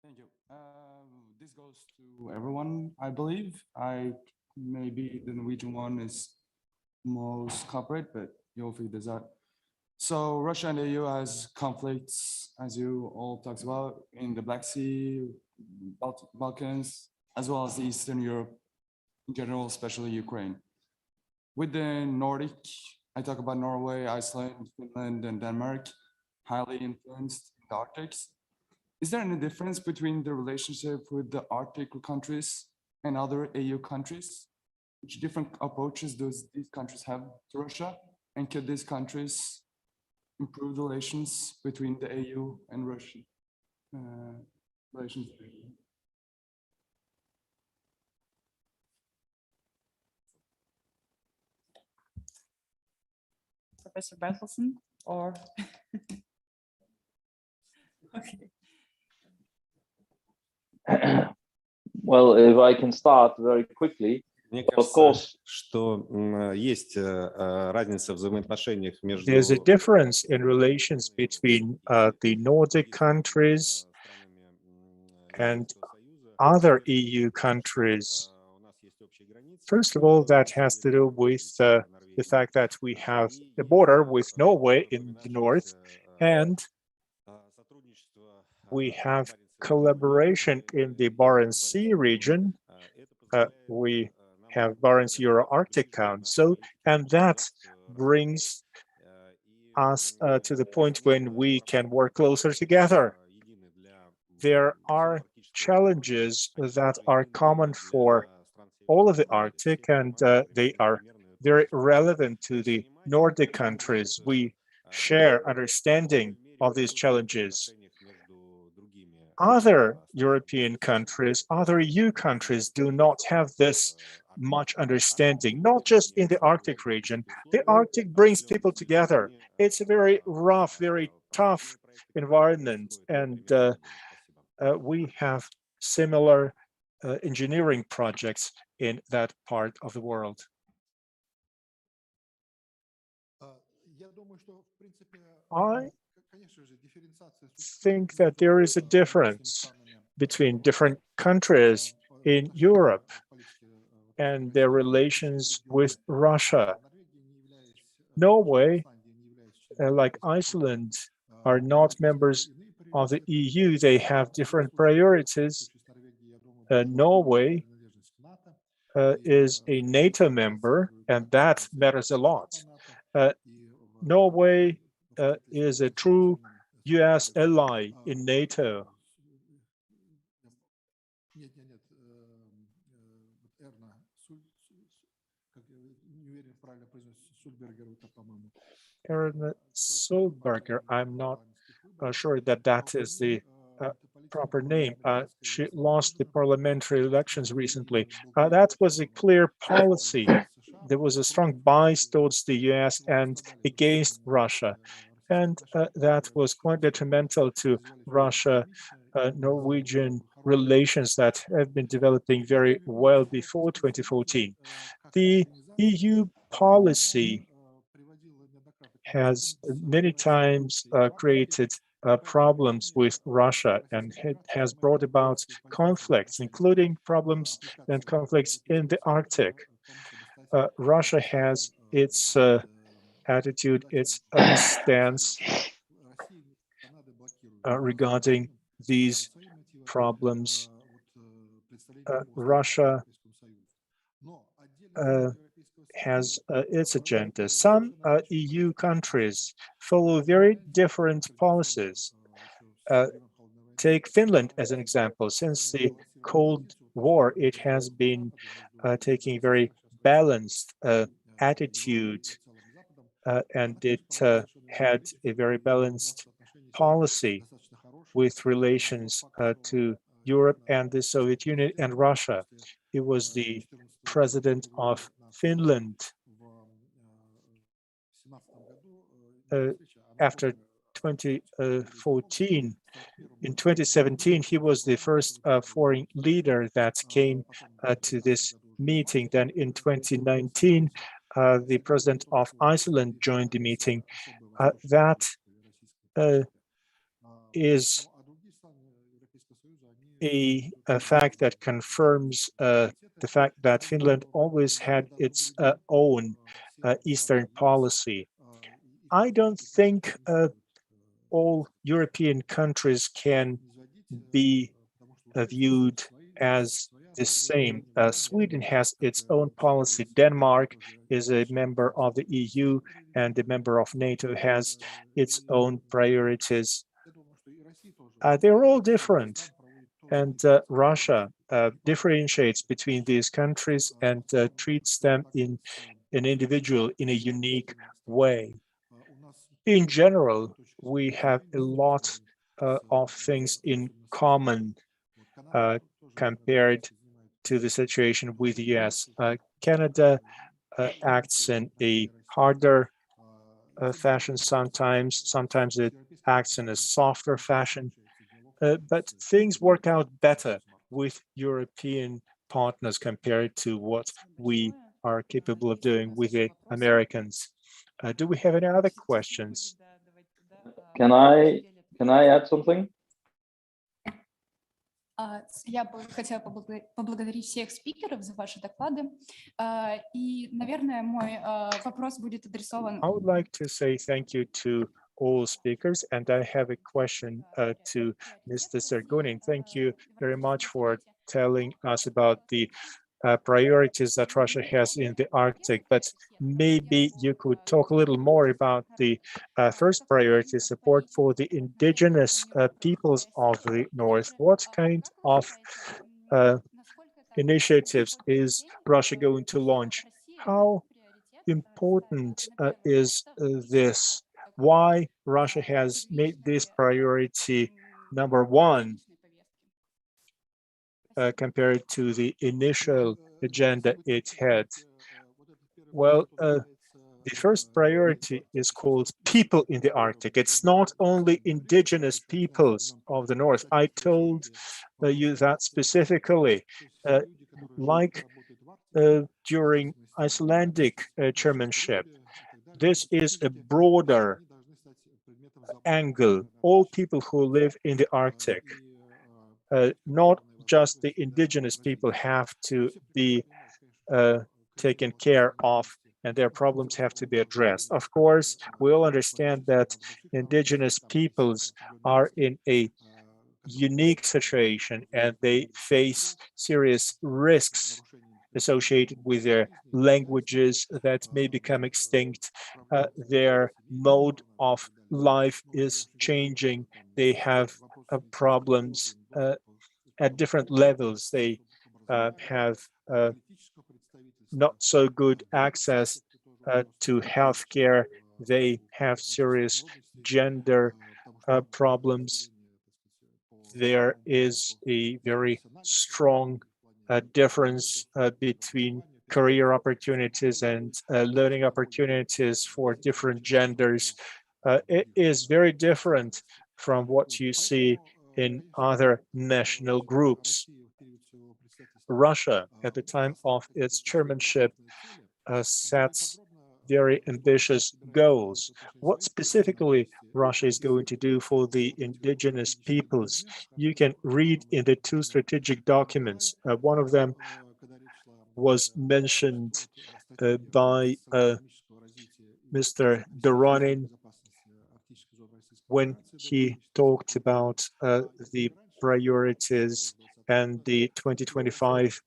S8: Thank you. This goes to everyone, I believe. Maybe the Norwegian one is most corporate, but you'll figure this out. So Russia and the EU has conflicts, as you all talked about, in the Black Sea, Balkans, as well as Eastern Europe in general, especially Ukraine. With the Nordic, I talk about Norway, Iceland, Finland, and Denmark, highly influenced in the Arctic. Is there any difference between the relationship with the Arctic countries and other EU countries? Which different approaches does these countries have to Russia? And could these countries improve the relations between the EU and Russia? Relations.
S1: Professor Bertelsen, or okay.
S5: Well, if I can start very quickly,
S9: Мне
S5: of course,
S9: кажется, что есть разница в взаимоотношениях между
S4: There's a difference in relations between the Nordic countries and other EU countries. First of all, that has to do with the fact that we have a border with Norway in the north, and we have collaboration in the Barents Sea region. We have Barents Euro-Arctic Council, and that brings us to the point when we can work closer together. There are challenges that are common for all of the Arctic, and they are very relevant to the Nordic countries. We share understanding of these challenges. Other European countries, other EU countries do not have this much understanding, not just in the Arctic region. The Arctic brings people together. It's a very rough, very tough environment, and we have similar engineering projects in that part of the world. I think that there is a difference between different countries in Europe and their relations with Russia. Norway, like Iceland, are not members of the EU. They have different priorities. Norway is a NATO member, and that matters a lot. Norway is a true US ally in NATO. Erna Solberger, I'm not sure that that is the proper name. She lost the parliamentary elections recently. That was a clear policy. There was a strong bias towards the US and against Russia. And that was quite detrimental to Russia-Norwegian relations that have been developing very well before 2014. The EU policy has many times created problems with Russia, and it has brought about conflicts, including problems and conflicts in the Arctic. Russia has its attitude, its stance regarding these problems. Russia has its agenda. Some EU countries follow very different policies. Take Finland as an example. Since the Cold War, it has been taking very balanced attitude, and it had a very balanced policy with relations to Europe and the Soviet Union and Russia. It was the president of Finland after 2014. In 2017, he was the first foreign leader that came to this meeting. Then in 2019, the president of Iceland joined the meeting. That is a fact that confirms the fact that Finland always had its own Eastern policy. I don't think all European countries can be viewed as the same. Sweden has its own policy. Denmark is a member of the EU, and a member of NATO has its own priorities. They're all different, and Russia differentiates between these countries and treats them in an individual, in a unique way. In general, we have a lot of things in common compared to the situation with the US. Canada acts in a harder fashion sometimes it acts in a softer fashion, but things work out better with European partners compared to what we are capable of doing with the Americans. Do we have any other questions?
S5: Can I add something?
S10: Я бы хотела поблагодарить всех спикеров за ваши доклады. И, наверное, мой вопрос будет адресован...
S4: I would like to say thank you to all speakers, and I have a question to Mr. Sergunin. Thank you very much for telling us about the priorities that Russia has in the Arctic, but maybe you could talk a little more about the first priority, support for the indigenous peoples of the North. What kind of initiatives is Russia going to launch? How important is this? Why Russia has made this priority number one compared to the initial agenda it had? Well, the first priority is called people in the Arctic. It's not only indigenous peoples of the North. I told you that specifically, like during Icelandic chairmanship. This is a broader angle. All people who live in the Arctic, not just the indigenous people, have to be taken care of, and their problems have to be addressed. Of course, we all understand that indigenous peoples are in a unique situation and they face serious risks associated with their languages that may become extinct. Their mode of life is changing. They have problems at different levels. They have not so good access to healthcare. They have serious gender problems. There is a very strong difference between career opportunities and learning opportunities for different genders. It is very different from what you see in other national groups. Russia, at the time of its chairmanship, sets very ambitious goals. What specifically Russia is going to do for the indigenous peoples, you can read in the two strategic documents. One of them was mentioned by Mr. Daronian when he talked about the priorities and the 2025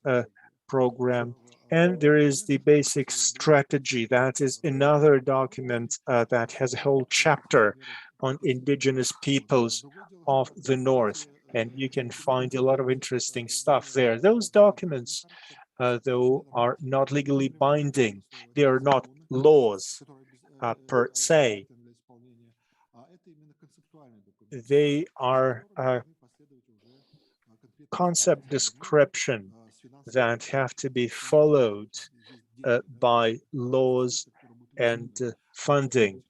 S4: program. And there is the basic strategy. That is another document that has a whole chapter on indigenous peoples of the North. And you can find a lot of interesting stuff there. Those documents, though, are not legally binding. They are not laws per se. They are concept description that have to be followed by laws and funding.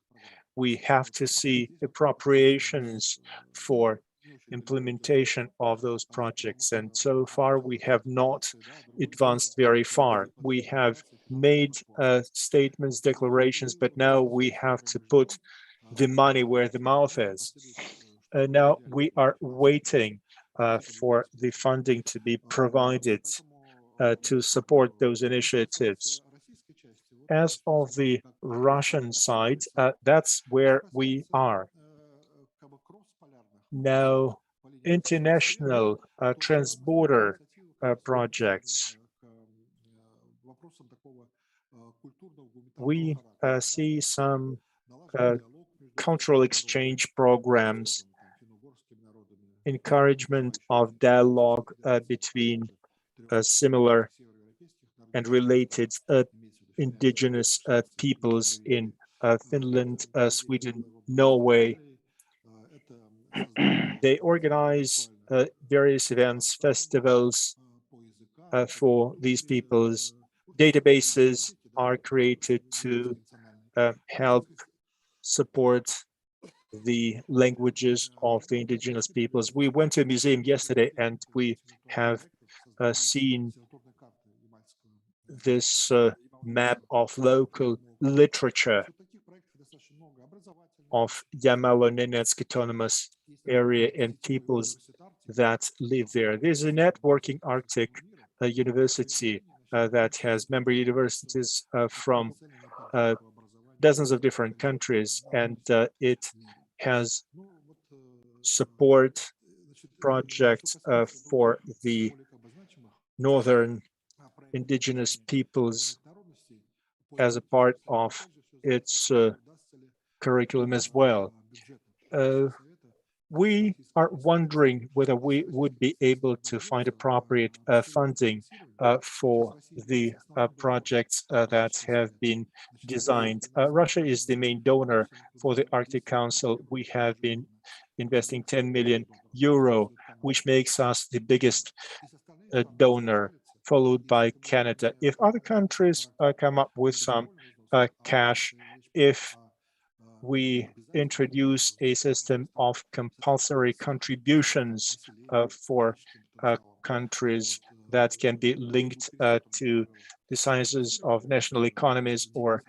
S4: We have to see appropriations for implementation of those projects. And so far, we have not advanced very far. We have made statements, declarations, but now we have to put the money where the mouth is. Now we are waiting for the funding to be provided to support those initiatives. As of the Russian side, that's where we are. Now, international transborder projects. We see some cultural exchange programs, encouragement of dialogue between similar and related indigenous peoples in Finland, Sweden, Norway. They organize various events, festivals for these peoples. Databases are created to help support the languages of the indigenous peoples. We went to a museum yesterday and we have seen this map of local literature of Yamalo-Nenetsk Autonomous Area and peoples that live there. There's a networking Arctic university that has member universities from dozens of different countries, and it has support projects for the northern indigenous peoples as a part of its curriculum as well. We are wondering whether we would be able to find appropriate funding for the projects that have been designed. Russia is the main donor for the Arctic Council. We have been investing 10 million euro, which makes us the biggest donor, followed by Canada. If other countries come up with some cash, if we introduce a system of compulsory contributions for countries that can be linked to the sizes of national economies or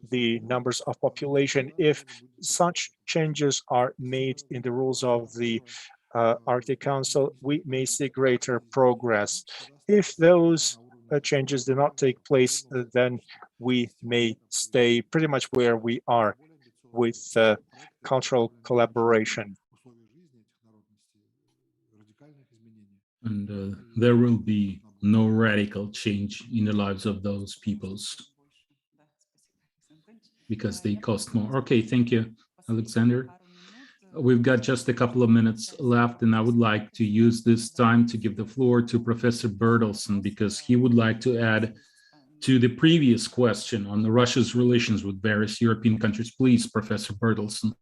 S4: the numbers of population. If such changes are made in the rules of the Arctic Council, we may see greater progress. If those changes do not take place, then we may stay pretty much where we are with cultural collaboration.
S3: And there will be no radical change in the lives of those peoples because they cost more. Okay, thank you, Alexander. We've got just a couple of minutes left, and I would like to use this time to give the floor to Professor Bertelsen because he would like to add to the previous question on Russia's relations with various European countries. Please, Professor Bertelsen.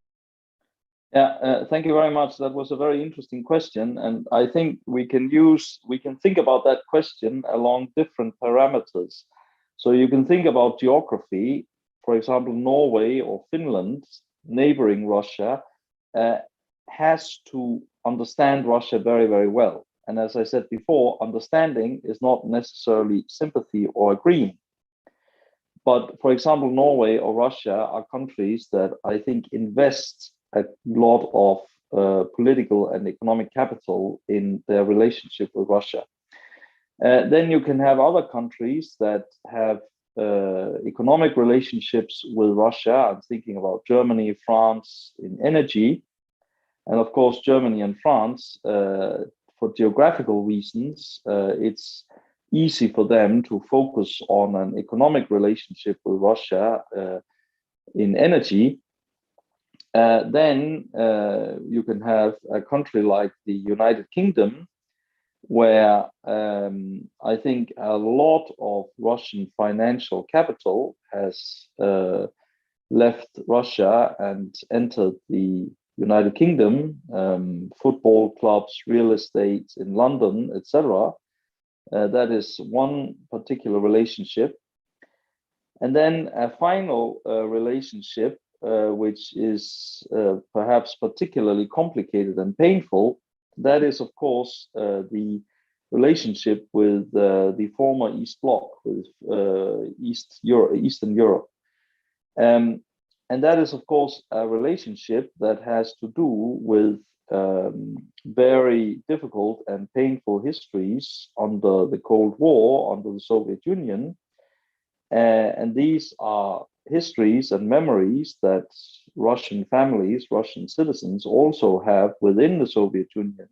S5: Yeah, thank you very much. That was a very interesting question, and I think we can think about that question along different parameters. So you can think about geography. For example, Norway or Finland, neighboring Russia, has to understand Russia very, very well. And as I said before, understanding is not necessarily sympathy or agreeing. But for example, Norway or Russia are countries that I think invest a lot of political and economic capital in their relationship with Russia. Then you can have other countries that have economic relationships with Russia. I'm thinking about Germany, France in energy. And of course, Germany and France for geographical reasons, it's easy for them to focus on an economic relationship with Russia in energy. Then you can have a country like the United Kingdom, where I think a lot of Russian financial capital has left Russia and entered the United Kingdom, football clubs, real estate in London, etc. That is one particular relationship. And then a final relationship, which is perhaps particularly complicated and painful, that is, of course, the relationship with the former East Bloc, with Eastern Europe. And that is, of course, a relationship that has to do with very difficult and painful histories under the Cold War, under the Soviet Union. And these are histories and memories that Russian families, Russian citizens also have within the Soviet Union.